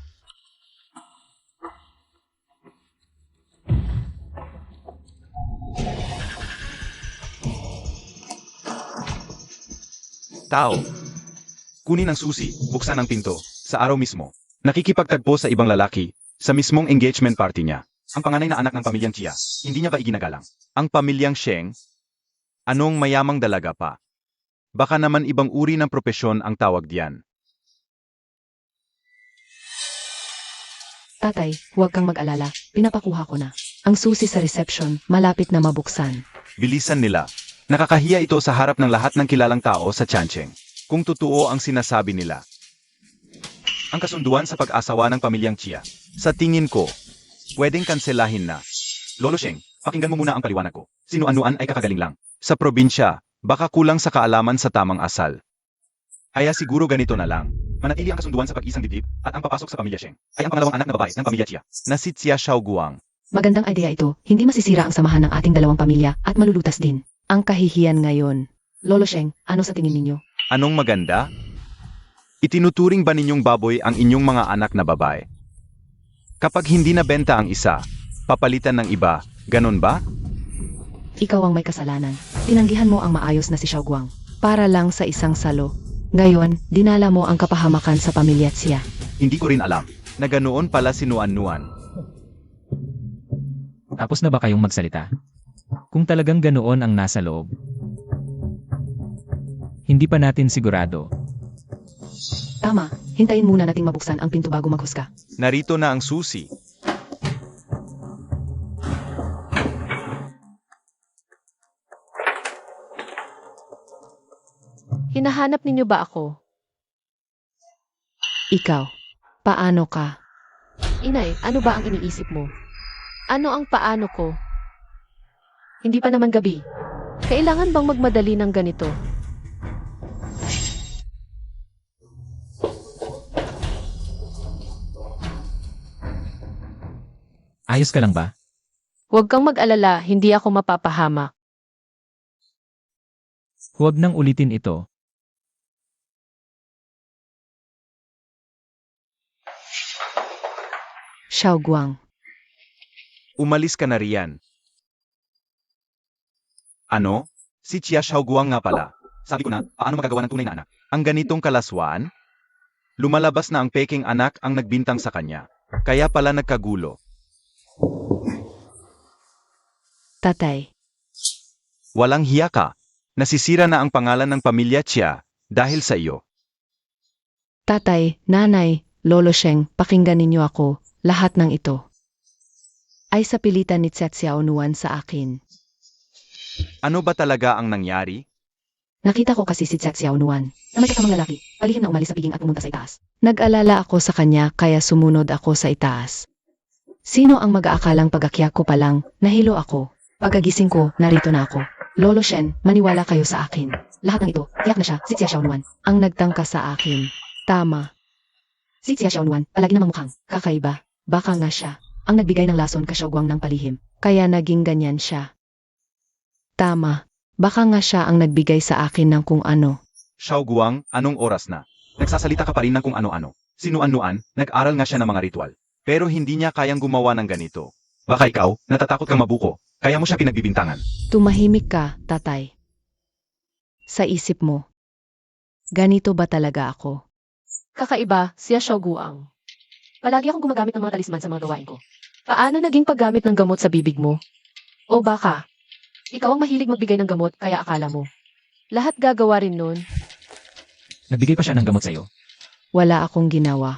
Tao. Kunin ang susi, buksan ang pinto, sa araw mismo. Nakikipagtagpo sa ibang lalaki, sa mismong engagement party niya. Ang panganay na anak ng pamilyang Chia, hindi niya ba iginagalang? Ang pamilyang Sheng? Anong mayamang dalaga pa? Baka naman ibang uri ng propesyon ang tawag diyan. Tatay, huwag kang mag-alala. Pinapakuha ko na. Ang susi sa reception, malapit na mabuksan. Bilisan nila. Nakakahiya ito sa harap ng lahat ng kilalang tao sa Changcheng. Kung totoo ang sinasabi nila. Ang kasunduan sa pag-asawa ng pamilyang Chia. Sa tingin ko, pwedeng kanselahin na. Lolo Sheng, pakinggan mo muna ang paliwanag ko. Si Nuan-Nuan ay kakagaling lang. Sa probinsya, baka kulang sa kaalaman sa tamang asal. Kaya siguro ganito na lang. Manatili ang kasunduan sa pag-isang dibdib at ang papasok sa pamilya Sheng ay ang pangalawang anak na babae ng pamilya Chia na si Xia Xiaoguang. Magandang idea ito. Hindi masisira ang samahan ng ating dalawang pamilya at malulutas din. Ang kahihiyan ngayon. Lolo Sheng, ano sa tingin ninyo? Anong maganda? Itinuturing ba ninyong baboy ang inyong mga anak na babae? Kapag hindi nabenta ang isa, papalitan ng iba, ganon ba? Ikaw ang may kasalanan. Tinanggihan mo ang maayos na si Xiaoguang. Para lang sa isang salo. Ngayon, dinala mo ang kapahamakan sa pamilya Xia. Hindi ko rin alam na ganoon pala si Nuan. Tapos na ba kayong magsalita? Kung talagang ganoon ang nasa loob. Hindi pa natin sigurado. Tama, hintayin muna nating mabuksan ang pinto bago maghusga. Narito na ang susi. Hinahanap ninyo ba ako? Ikaw, paano ka? Inay, ano ba ang iniisip mo? Ano ang paano ko? Hindi pa naman gabi. Kailangan bang magmadali ng ganito? Ayos ka lang ba? Huwag kang mag-alala, hindi ako mapapahamak. Huwag nang ulitin ito. Xiaoguang. Umalis ka na riyan. Ano? Si Chia Xiaoguang nga pala. Sabi ko na, paano magagawa ng tunay na anak? Ang ganitong kalaswaan? Lumalabas na ang peking anak ang nagbintang sa kanya. Kaya pala nagkagulo. Tatay. Walang hiya ka. Nasisira na ang pangalan ng pamilya Chia dahil sa iyo. Tatay, nanay, lolo Sheng, pakinggan ninyo ako. Lahat ng ito ay sa pilitan ni Xiao Nuan sa akin. Ano ba talaga ang nangyari? Nakita ko kasi si Xiao Nuan na may kasamang lalaki. Palihim na umalis sa piging at pumunta sa itaas. Nag-alala ako sa kanya kaya sumunod ako sa itaas. Sino ang mag-aakalang pag-akyat ko pa lang, nahilo ako. Pagkagising ko, narito na ako. Lolo Shen, maniwala kayo sa akin. Lahat ng ito, tiyak na siya, si Xiao Nuan. Ang nagtangka sa akin. Tama. Si Xiao Nuan, palagi namang mukhang kakaiba. Baka nga siya, ang nagbigay ng lason kay Xiaoguang ng palihim. Kaya naging ganyan siya. Tama. Baka nga siya ang nagbigay sa akin ng kung ano. Xiaoguang, anong oras na? Nagsasalita ka pa rin ng kung ano-ano. Si Nuan, nag-aral nga siya ng mga ritual. Pero hindi niya kayang gumawa ng ganito. Baka ikaw, natatakot kang mabuko, kaya mo siya pinagbibintangan. Tumahimik ka, tatay. Sa isip mo. Ganito ba talaga ako? Kakaiba, siya Xiaoguang. Palagi akong gumagamit ng mga talisman sa mga gawain ko. Paano naging paggamit ng gamot sa bibig mo? O baka, ikaw ang mahilig magbigay ng gamot kaya akala mo. Lahat gagawa rin nun. Nagbigay pa siya ng gamot sa'yo. Wala akong ginawa.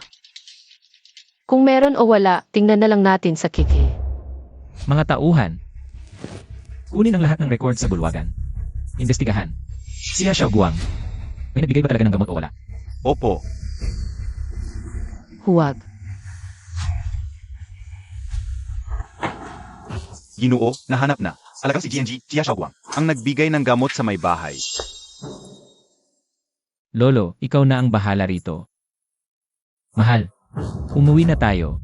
Kung meron o wala, tingnan na lang natin sa kiki. Mga tauhan. Kunin ang lahat ng record sa bulwagan. Investigahan. Siya Xiaoguang. May nagbigay ba talaga ng gamot o wala? Opo, Huwag. Ginoo, nahanap na. Alagang si GNG, Chia Xiaoguang, ang nagbigay ng gamot sa may bahay. Lolo, ikaw na ang bahala rito. Mahal, umuwi na tayo.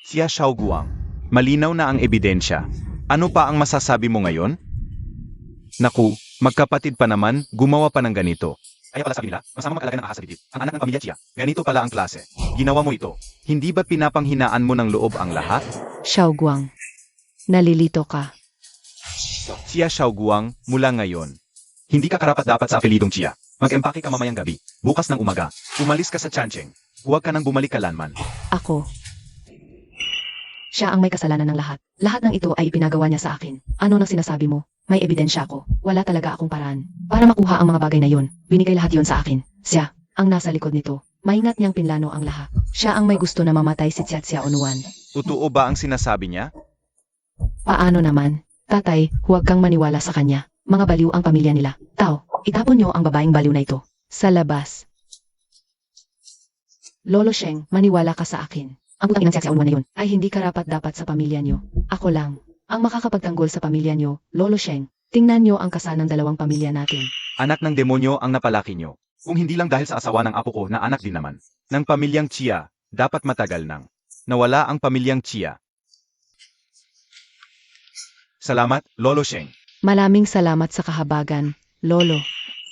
Chia Xiaoguang, malinaw na ang ebidensya. Ano pa ang masasabi mo ngayon? Naku, magkapatid pa naman, gumawa pa ng ganito. Kaya pala sabi nila, masama mag-alaga ng ahas sa dibdib. Ang anak ng pamilya Chia, ganito pala ang klase. Ginawa mo ito. Hindi ba pinapanghinaan mo ng loob ang lahat? Xiaoguang. Nalilito ka. Chia Xiaoguang, mula ngayon. Hindi ka karapat-dapat sa apelidong Chia. Mag-empake ka mamayang gabi. Bukas ng umaga. Umalis ka sa Changcheng. Huwag ka nang bumalik kalanman. Ako. Siya ang may kasalanan ng lahat. Lahat ng ito ay ipinagawa niya sa akin. Ano nang sinasabi mo? May ebidensya ako. Wala talaga akong paraan. Para makuha ang mga bagay na yon, binigay lahat yon sa akin. Siya, ang nasa likod nito. Maingat niyang pinlano ang lahat. Siya ang may gusto na mamatay si Xiao Nuan. Totoo ba ang sinasabi niya? Paano naman? Tatay, huwag kang maniwala sa kanya. Mga baliw ang pamilya nila. Tao, itapon niyo ang babaeng baliw na ito. Sa labas. Lolo Sheng, maniwala ka sa akin. Ang putang inang Xiao Nuan na yun ay hindi karapat-dapat sa pamilya niyo. Ako lang ang makakapagtanggol sa pamilya niyo, Lolo Sheng. Tingnan niyo ang kasa ng dalawang pamilya natin. Anak ng demonyo ang napalaki niyo. Kung hindi lang dahil sa asawa ng apo ko na anak din naman. Ng pamilyang Chia, dapat matagal nang nawala ang pamilyang Chia. Salamat, Lolo Sheng. Maraming salamat sa kahabagan, Lolo.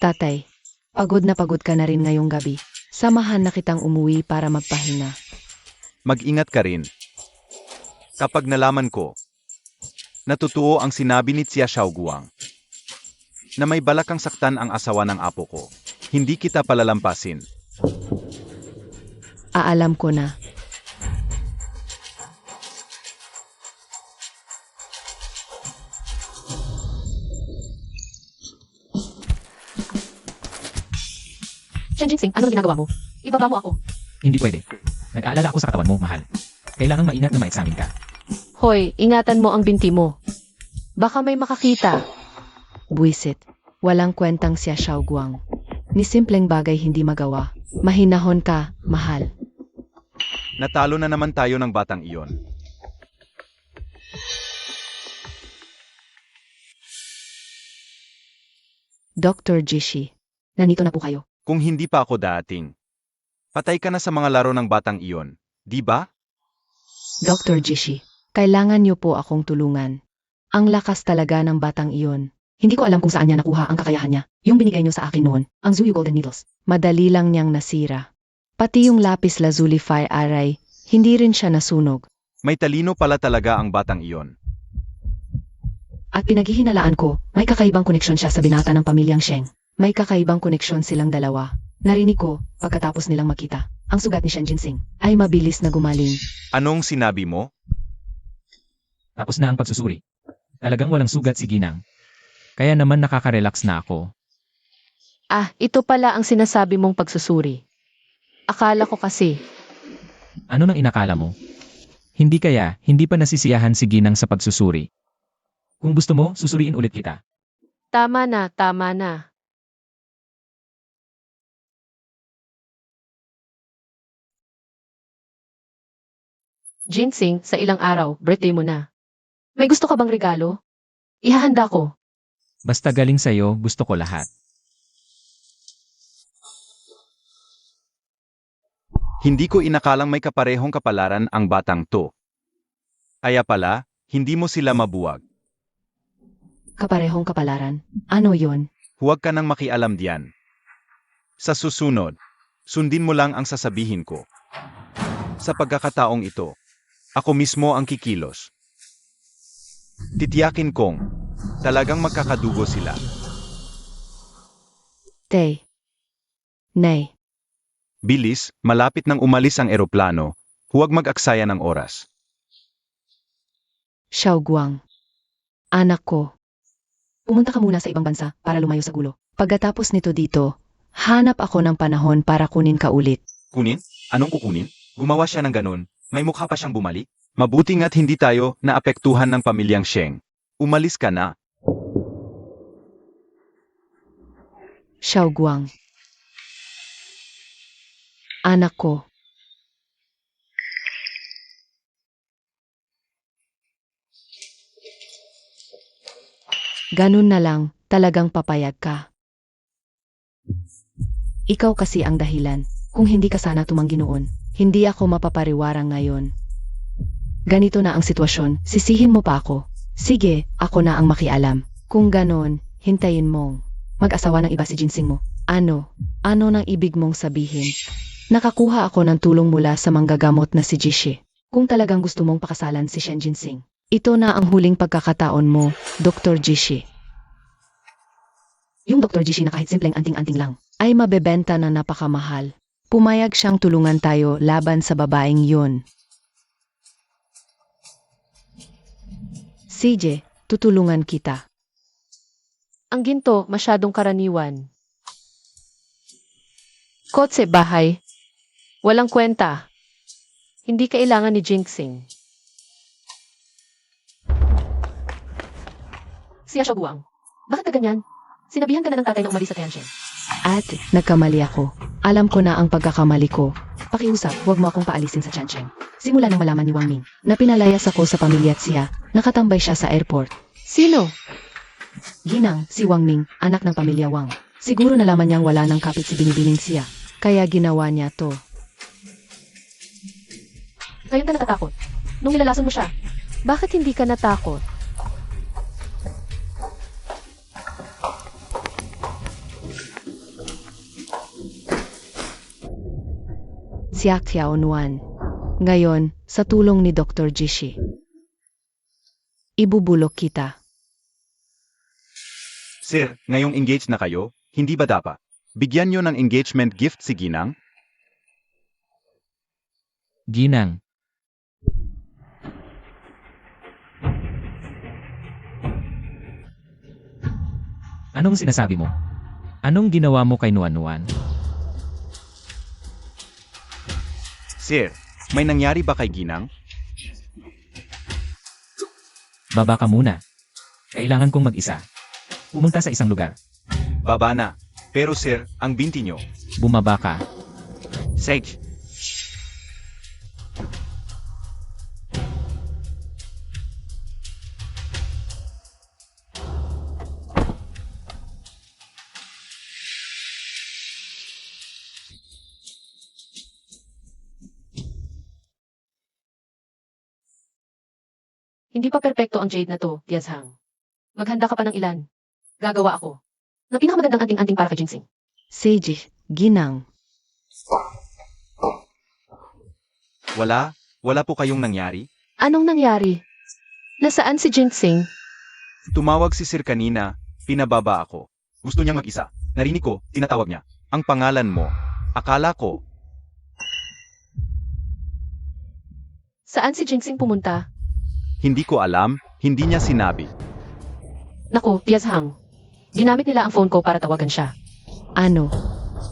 Tatay, pagod na pagod ka na rin ngayong gabi. Samahan na kitang umuwi para magpahinga. Mag-ingat ka rin. Kapag nalaman ko, natutuo ang sinabi ni Xia Xiaoguang, na may balak kang saktan ang asawa ng apo ko, hindi kita palalampasin. Aalam ko na. Shen Jinxing, anong ginagawa mo? Ibaba mo ako. Hindi pwede. Nag-aalala ako sa katawan mo, mahal. Kailangan maingat na ma-examine ka. Hoy, ingatan mo ang binti mo. Baka may makakita. Buisit. Walang kwentang siya Xiaoguang. Ni simpleng bagay hindi magawa. Mahinahon ka, mahal. Natalo na naman tayo ng batang iyon. Dr. Jishi. Nandito na po kayo. Kung hindi pa ako dating, patay ka na sa mga laro ng batang iyon, di ba? Dr. Jishi. Kailangan niyo po akong tulungan. Ang lakas talaga ng batang iyon. Hindi ko alam kung saan niya nakuha ang kakayahan niya. Yung binigay niyo sa akin noon, ang Zuyu Golden Needles. Madali lang niyang nasira. Pati yung lapis lazuli fire array, hindi rin siya nasunog. May talino pala talaga ang batang iyon. At pinaghihinalaan ko, may kakaibang koneksyon siya sa binata ng pamilyang Sheng. May kakaibang koneksyon silang dalawa. Narinig ko, pagkatapos nilang makita, ang sugat ni Shen Jinsing ay mabilis na gumaling. Anong sinabi mo? Tapos na ang pagsusuri. Talagang walang sugat si Ginang. Kaya naman nakaka-relax na ako. Ah, ito pala ang sinasabi mong pagsusuri. Akala ko kasi, Ano nang inakala mo? Hindi kaya, hindi pa nasisiyahan si Ginang sa pagsusuri. Kung gusto mo, susuriin ulit kita. tama na, tama na. Jinsing, sa ilang araw, birthday mo na. May gusto ka bang regalo? Ihahanda ko. Basta galing sa'yo, gusto ko lahat. Hindi ko inakalang may kaparehong kapalaran ang batang to. Kaya pala, hindi mo sila mabuwag. Kaparehong kapalaran. Ano yon? Huwag ka nang makialam diyan. Sa susunod, sundin mo lang ang sasabihin ko. Sa pagkakataong ito, ako mismo ang kikilos. Titiyakin kong, talagang magkakadugo sila. Tay. Nay. Bilis, malapit nang umalis ang eroplano, huwag mag-aksaya ng oras. Xiaoguang. Anak ko. Pumunta ka muna sa ibang bansa para lumayo sa gulo. Pagkatapos nito dito, hanap ako ng panahon para kunin ka ulit. Kunin? Anong kukunin? Gumawa siya ng ganun, may mukha pa siyang bumalik? Mabuti nga't hindi tayo naapektuhan ng pamilyang Sheng. Umalis ka na. Xiaoguang. Anak ko. Ganun na lang, talagang papayag ka. Ikaw kasi ang dahilan. Kung hindi ka sana tumanggi noon, hindi ako mapapariwarang ngayon. Ganito na ang sitwasyon, sisihin mo pa ako. Sige, ako na ang makialam. Kung ganon, hintayin mong mag-asawa ng iba si Jinsing mo. Ano? Ano nang ibig mong sabihin? Nakakuha ako ng tulong mula sa manggagamot na si Jishi. Kung talagang gusto mong pakasalan si Shen Jinsing, ito na ang huling pagkakataon mo, Dr. Jishi. Yung Dr. Jishi na kahit simpleng anting-anting lang, ay mabebenta na napakamahal. Pumayag siyang tulungan tayo laban sa babaeng yun. CJ, tutulungan kita. Ang ginto, masyadong karaniwan. Kotse, bahay. Walang kwenta. Hindi kailangan ni Jinxing. Siya Xiaoguang. Bakit ka ganyan? Sinabihan ka na ng tatay na umalis sa Tianjin. At nagkamali ako. Alam ko na ang pagkakamali ko. Pakiusap, huwag mo akong paalisin sa Tianjin. Simula nang malaman ni Wang Ming na pinalayas ako sa pamilya at siya, nakatambay siya sa airport. Sino? Ginang, si Wang Ming, anak ng pamilya Wang. Siguro nalaman niyang wala ng kapit si binibining siya. Kaya ginawa niya to. Ngayon ka natatakot. Nung nilalason mo siya. Bakit hindi ka natakot? Siya Xiao Nuan. Ngayon, sa tulong ni Dr. Jishi, ibubulok kita. Sir, ngayong engaged na kayo, hindi ba dapat? Bigyan nyo ng engagement gift si Ginang? Ginang. Anong sinasabi mo? Anong ginawa mo kay Nuan-Nuan? Sir, may nangyari ba kay Ginang? Baba ka muna. Kailangan kong mag-isa. Pumunta sa isang lugar. Baba na. Pero sir, ang binti nyo. Bumaba ka. Sage. Hindi pa perpekto ang jade na to, Tiazhang. Maghanda ka pa ng ilan. Gagawa ako. Ng pinakamagandang anting-anting para kay Jinsing. Sage, Ginang. Wala po kayong nangyari? Anong nangyari? Nasaan si Jinsing? Tumawag si Sir kanina, pinababa ako. Gusto niyang mag-isa. Narinig ko, tinatawag niya. Ang pangalan mo. Akala ko, Saan si Jinsing pumunta? hindi ko alam, hindi niya sinabi. Naku, Tiazhang. Ginamit nila ang phone ko para tawagan siya. Ano?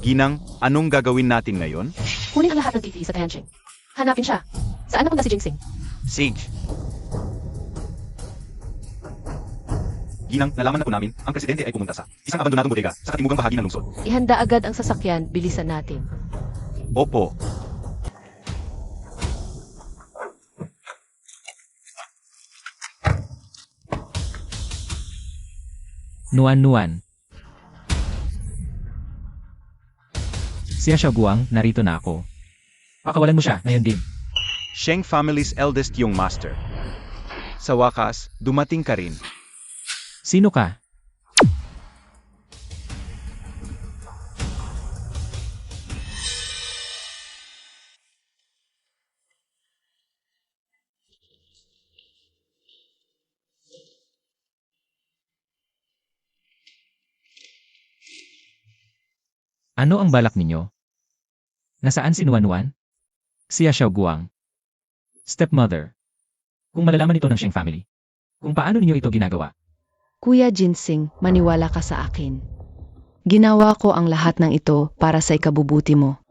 Ginang, anong gagawin natin ngayon? Kunin ang lahat ng TV sa Tianjin. Hanapin siya. Saan napunta si Jinsing? Sage. Ginang, nalaman na po namin, ang presidente ay pumunta sa isang abandonadong bodega sa katimugang bahagi ng lungsod. Ihanda agad ang sasakyan, bilisan natin. Opo. Nuan-Nuan. Siya Guang, narito na ako. Pakawalan mo siya, ngayon din. Sheng family's eldest yung master. Sa wakas, dumating ka rin. Sino ka? Ano ang balak ninyo? Nasaan si Nuan-Nuan? Siya Guang. Stepmother. Kung malalaman ito ng Sheng family. Kung paano ninyo ito ginagawa. Kuya Jinsing, maniwala ka sa akin. Ginawa ko ang lahat ng ito para sa ikabubuti mo.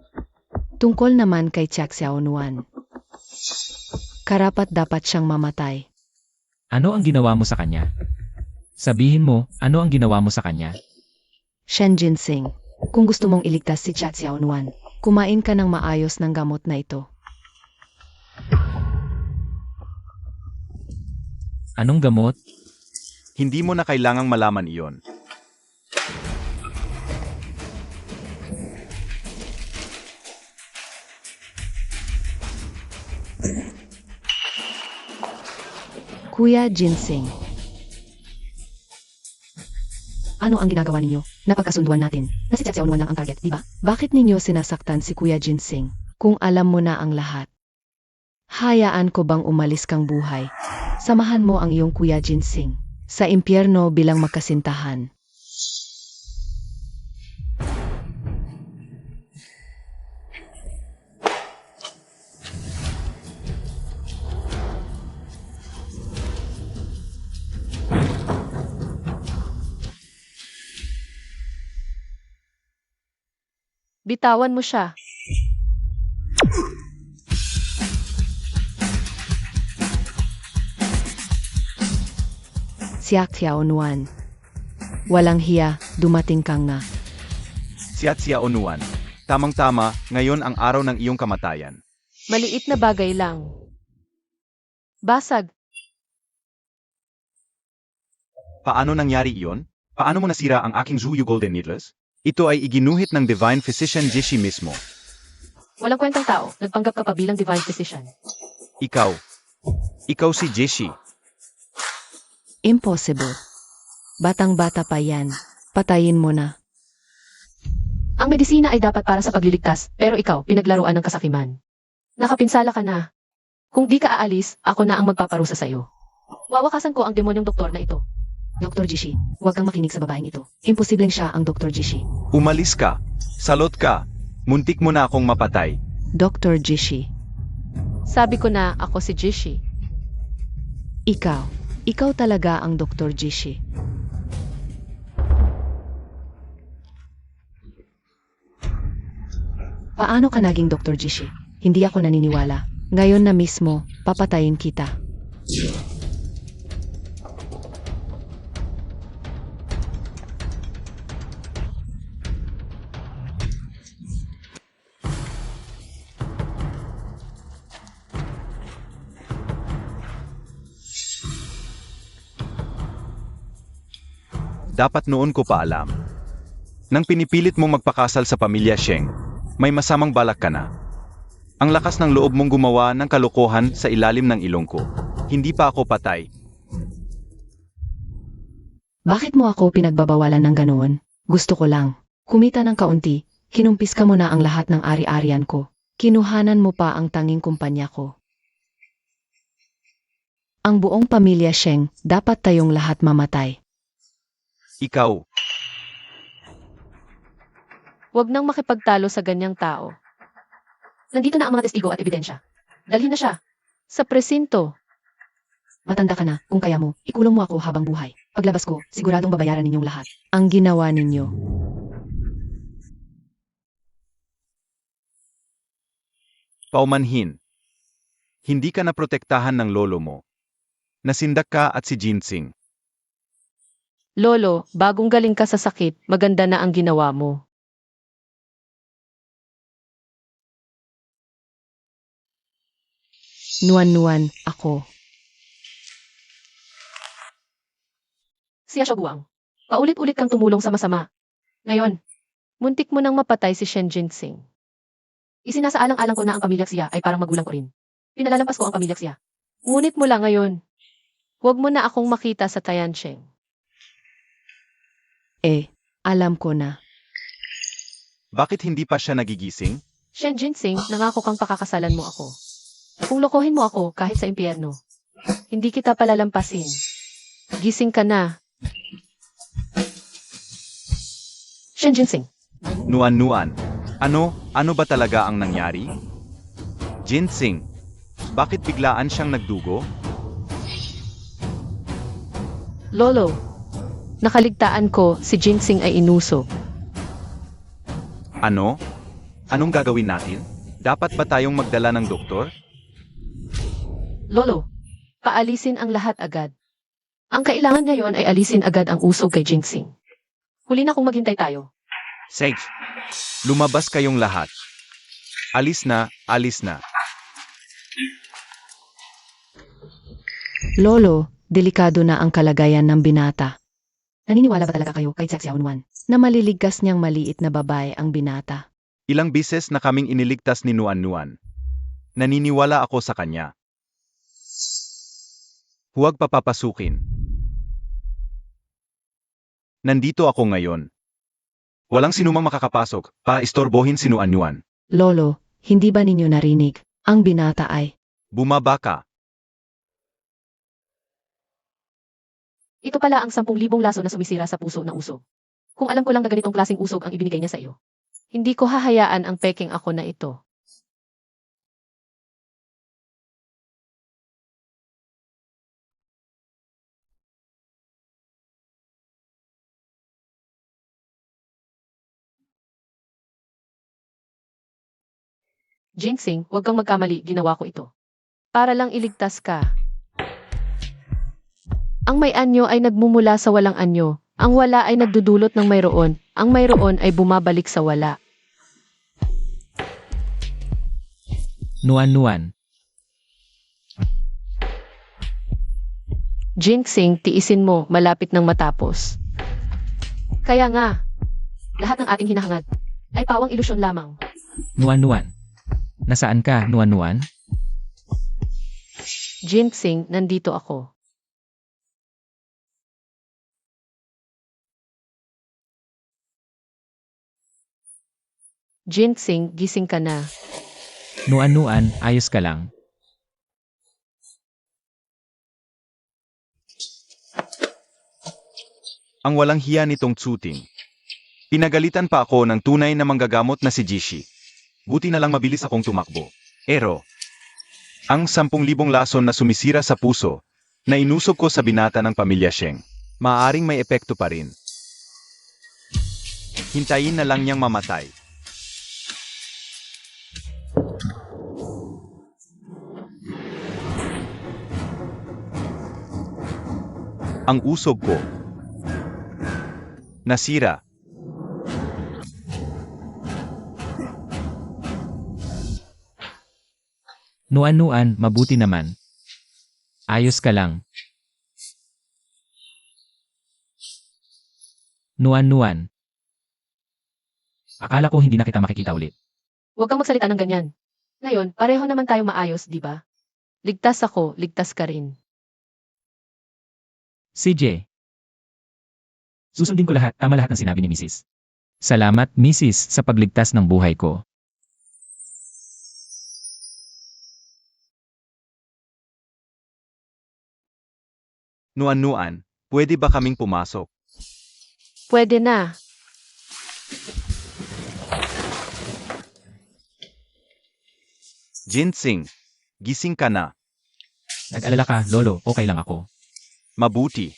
Tungkol naman kay Chiak Xiaonuan. Karapat dapat siyang mamatay. Ano ang ginawa mo sa kanya? Sabihin mo, ano ang ginawa mo sa kanya? Shen Jinsing, kung gusto mong iligtas si Chiak Xiaonuan, kumain ka ng maayos ng gamot na ito. Anong gamot? Hindi mo na kailangang malaman iyon. Kuya Jinsing, Ano ang ginagawa ninyo? Napagkasunduan natin na si Chiak Xiaonuan lang ang target, di ba? bakit ninyo sinasaktan si Kuya Jinsing kung alam mo na ang lahat? Hayaan ko bang umalis kang buhay? Samahan mo ang iyong Kuya Jinsing sa impyerno bilang magkasintahan. Bitawan mo siya. Chiak Xiaonuan. Walang hiya, dumating kang nga. Siat Xiaonuan. Tamang-tama, ngayon ang araw ng iyong kamatayan. Maliit na bagay lang. Basag. Paano nangyari iyon? Paano mo nasira ang aking Zuyu Golden Needles? Ito ay iginuhit ng Divine Physician Jishi mismo. Walang kwentang tao. Nagpanggap ka pa bilang divine physician. Ikaw. Ikaw si Jishi. Impossible. Batang-bata pa yan. Patayin mo na. Ang medisina ay dapat para sa pagliligtas, pero ikaw, pinaglaruan ng kasakiman. Nakapinsala ka na. Kung di ka aalis, ako na ang magpaparusa sa'yo. Wawakasan ko ang demonyong doktor na ito. Dr. Jishi, huwag kang makinig sa babaeng ito. Imposibleng siya ang Dr. Jishi. Umalis ka. Salot ka. Muntik mo na akong mapatay. Dr. Jishi, Sabi ko na ako si Jishi. ikaw talaga ang Dr. Jishi. Paano ka naging Dr. Jishi? Hindi ako naniniwala. Ngayon na mismo, papatayin kita. Dapat noon ko pa alam. Nang pinipilit mong magpakasal sa pamilya Sheng, may masamang balak ka na. Ang lakas ng loob mong gumawa ng kalokohan sa ilalim ng ilong ko. Hindi pa ako patay. Bakit mo ako pinagbabawalan ng ganoon? Gusto ko lang. Kumita ng kaunti, kinumpis ka mo na ang lahat ng ari-arian ko. Kinuhanan mo pa ang tanging kumpanya ko. Ang buong pamilya Sheng, dapat tayong lahat mamatay. Ikaw, Huwag nang makipagtalo sa ganyang tao. Nandito na ang mga testigo at ebidensya. Dalhin na siya. Sa presinto, Matanda ka na, kung kaya mo, ikulong mo ako habang buhay. Paglabas ko, siguradong babayaran ninyong lahat. Ang ginawa ninyo. paumanhin. Hindi ka naprotektahan ng lolo mo. Nasindak ka at si Ginseng. Lolo, bagong galing ka sa sakit, maganda na ang ginawa mo. Nuan-nuan, ako. Siya Shoguang. Paulit-ulit kang tumulong sa masama. Ngayon, muntik mo nang mapatay si Shen Jinsing. Isinasaalang-alang ko na ang pamilya siya ay parang magulang ko rin. Pinalalampas ko ang pamilya siya. Ngunit mula ngayon, huwag mo na akong makita sa Tiansheng. Alam ko na. Bakit hindi pa siya nagigising? Shen Jinsing, nangako kang pakakasalan mo ako. Kung lokohin mo ako kahit sa impyerno, hindi kita palalampasin. Gising ka na. Shen Jinsing, Nuan-nuan. Ano ba talaga ang nangyari? Ginseng, bakit biglaan siyang nagdugo? Lolo, nakaligtaan ko si Jinsing ay inuso. Ano? Anong gagawin natin? Dapat ba tayong magdala ng doktor? Lolo, paalisin ang lahat agad. Ang kailangan ngayon ay alisin agad ang usog kay Jinsing. Huli na kung maghintay tayo. Sage, lumabas kayong lahat. Alis na, alis na. Lolo, delikado na ang kalagayan ng binata. Naniniwala ba talaga kayo kay Xiaonuan na maliligtas niyang maliit na babae ang binata? Ilang bises na kaming iniligtas ni Nuan-nuan. Naniniwala ako sa kanya. Huwag papapasukin. Nandito ako ngayon. Walang sinumang makakapasok, istorbohin si Nuan-nuan. Lolo, hindi ba ninyo narinig? Ang binata ay... Bumaba ka. Ito pala ang 10,000 laso na sumisira sa puso ng usog. Kung alam ko lang na ganitong klaseng usog ang ibinigay niya sa iyo. Hindi ko hahayaan ang peking ako na ito. Jinsing, huwag kang magkamali, ginawa ko ito. Para lang iligtas ka. Ang may anyo ay nagmumula sa walang anyo. Ang wala ay nagdudulot ng mayroon. Ang mayroon ay bumabalik sa wala. Nuan-nuan. Jinsing, tiisin mo, malapit nang matapos. Kaya nga, lahat ng ating hinahangad ay pawang ilusyon lamang. Nuan-nuan. Nasaan ka, Nuan-nuan? Jinsing, nandito ako. Jinsing, gising ka na. Nuan-nuan, ayos ka lang. Ang walang hiya nitong Tsuting. Pinagalitan pa ako ng tunay na manggagamot na si Jishi. Buti na lang mabilis akong tumakbo. Ero. Ang 10,000 lason na sumisira sa puso, na inusog ko sa binata ng pamilya Sheng. Maaring may epekto pa rin. Hintayin na lang niyang mamatay. Ang usog ko. Nasira. Nuan-nuan, mabuti naman. Ayos ka lang. Nuan-nuan. Akala ko hindi na kita makikita ulit. Huwag kang magsalita ng ganyan. Ngayon, pareho naman tayong maayos, di ba? Ligtas ako, ligtas ka rin. CJ. Susundin ko lahat, tama lahat ng sinabi ni Mrs. Salamat, Mrs. sa pagligtas ng buhay ko. Nuan-nuan, pwede ba kaming pumasok? Pwede na. Ginseng, gising ka na. Nag-alala ka, Lolo, okay lang ako. Mabuti.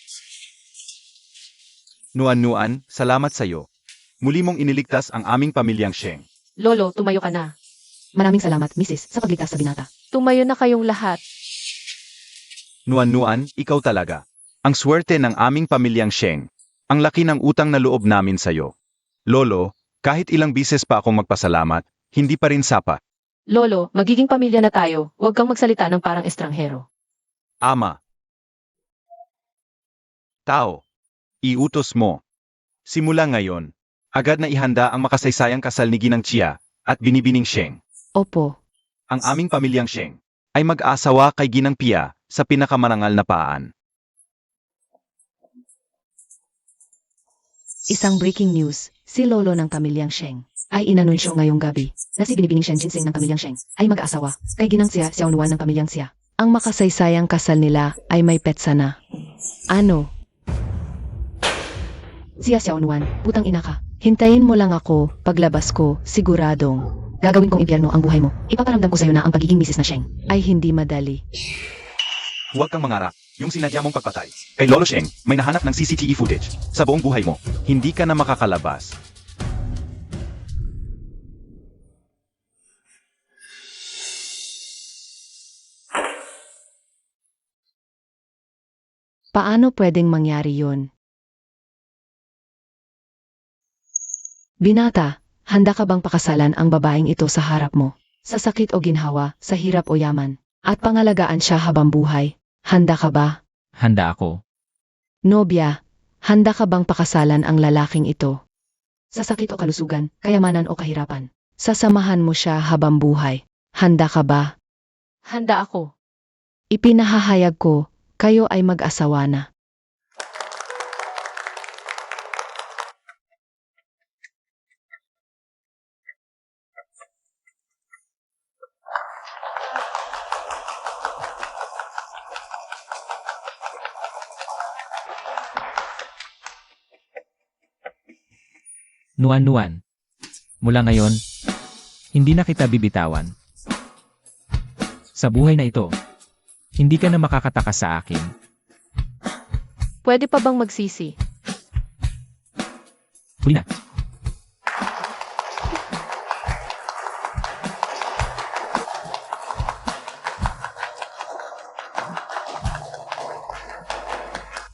Nuan-nuan, salamat sa'yo. Muli mong iniligtas ang aming pamilyang Sheng. Lolo, tumayo ka na. Maraming salamat, Mrs. sa pagligtas sa binata. Tumayo na kayong lahat. Nuan-nuan, ikaw talaga. Ang swerte ng aming pamilyang Sheng. Ang laki ng utang na loob namin sa'yo. Lolo, kahit ilang bises pa akong magpasalamat, hindi pa rin sapat. Lolo, magiging pamilya na tayo. Huwag kang magsalita ng parang estranghero. Ama. Tao. Iutos mo. Simula ngayon, agad na ihanda ang makasaysayang kasal ni Ginang Chia at Binibining Sheng. Opo. Ang aming pamilyang Sheng ay mag-aasawa kay Ginang Pia sa pinakamarangal na paan. Isang breaking news, si Lolo ng pamilyang Sheng ay inanunsyo ngayong gabi na si Binibining Shen Jinseng ng pamilyang Sheng ay mag-asawa kay Ginang Xia Xiaonuan ng pamilyang Xia. Ang makasaysayang kasal nila ay may petsa na. Ano? Xia Xiaonuan, putang ina ka. Hintayin mo lang ako, paglabas ko, siguradong gagawin kong impyerno ang buhay mo. Ipaparamdam ko sa'yo na ang pagiging misis na Sheng ay hindi madali. Huwag kang mangarap. Yung sinadya mong pagpatay kay Lolo Sheng, may nahanap ng CCTV footage sa buong buhay mo. Hindi ka na makakalabas. Paano pwedeng mangyari yon? Binata, handa ka bang pakasalan ang babaeng ito sa harap mo? Sa sakit o ginhawa, sa hirap o yaman, at pangalagaan siya habang buhay. Handa ka ba? Handa ako. Nobya, handa ka bang pakasalan ang lalaking ito? Sa sakit o kalusugan, kayamanan o kahirapan. Sasamahan mo siya habang buhay. Handa ka ba? Handa ako. Ipinahahayag ko, kayo ay mag-asawa na. Nuan-nuan. Mula ngayon, hindi na kita bibitawan. Sa buhay na ito, hindi ka na makakatakas sa akin. Pwede pa bang magsisi? Huli na.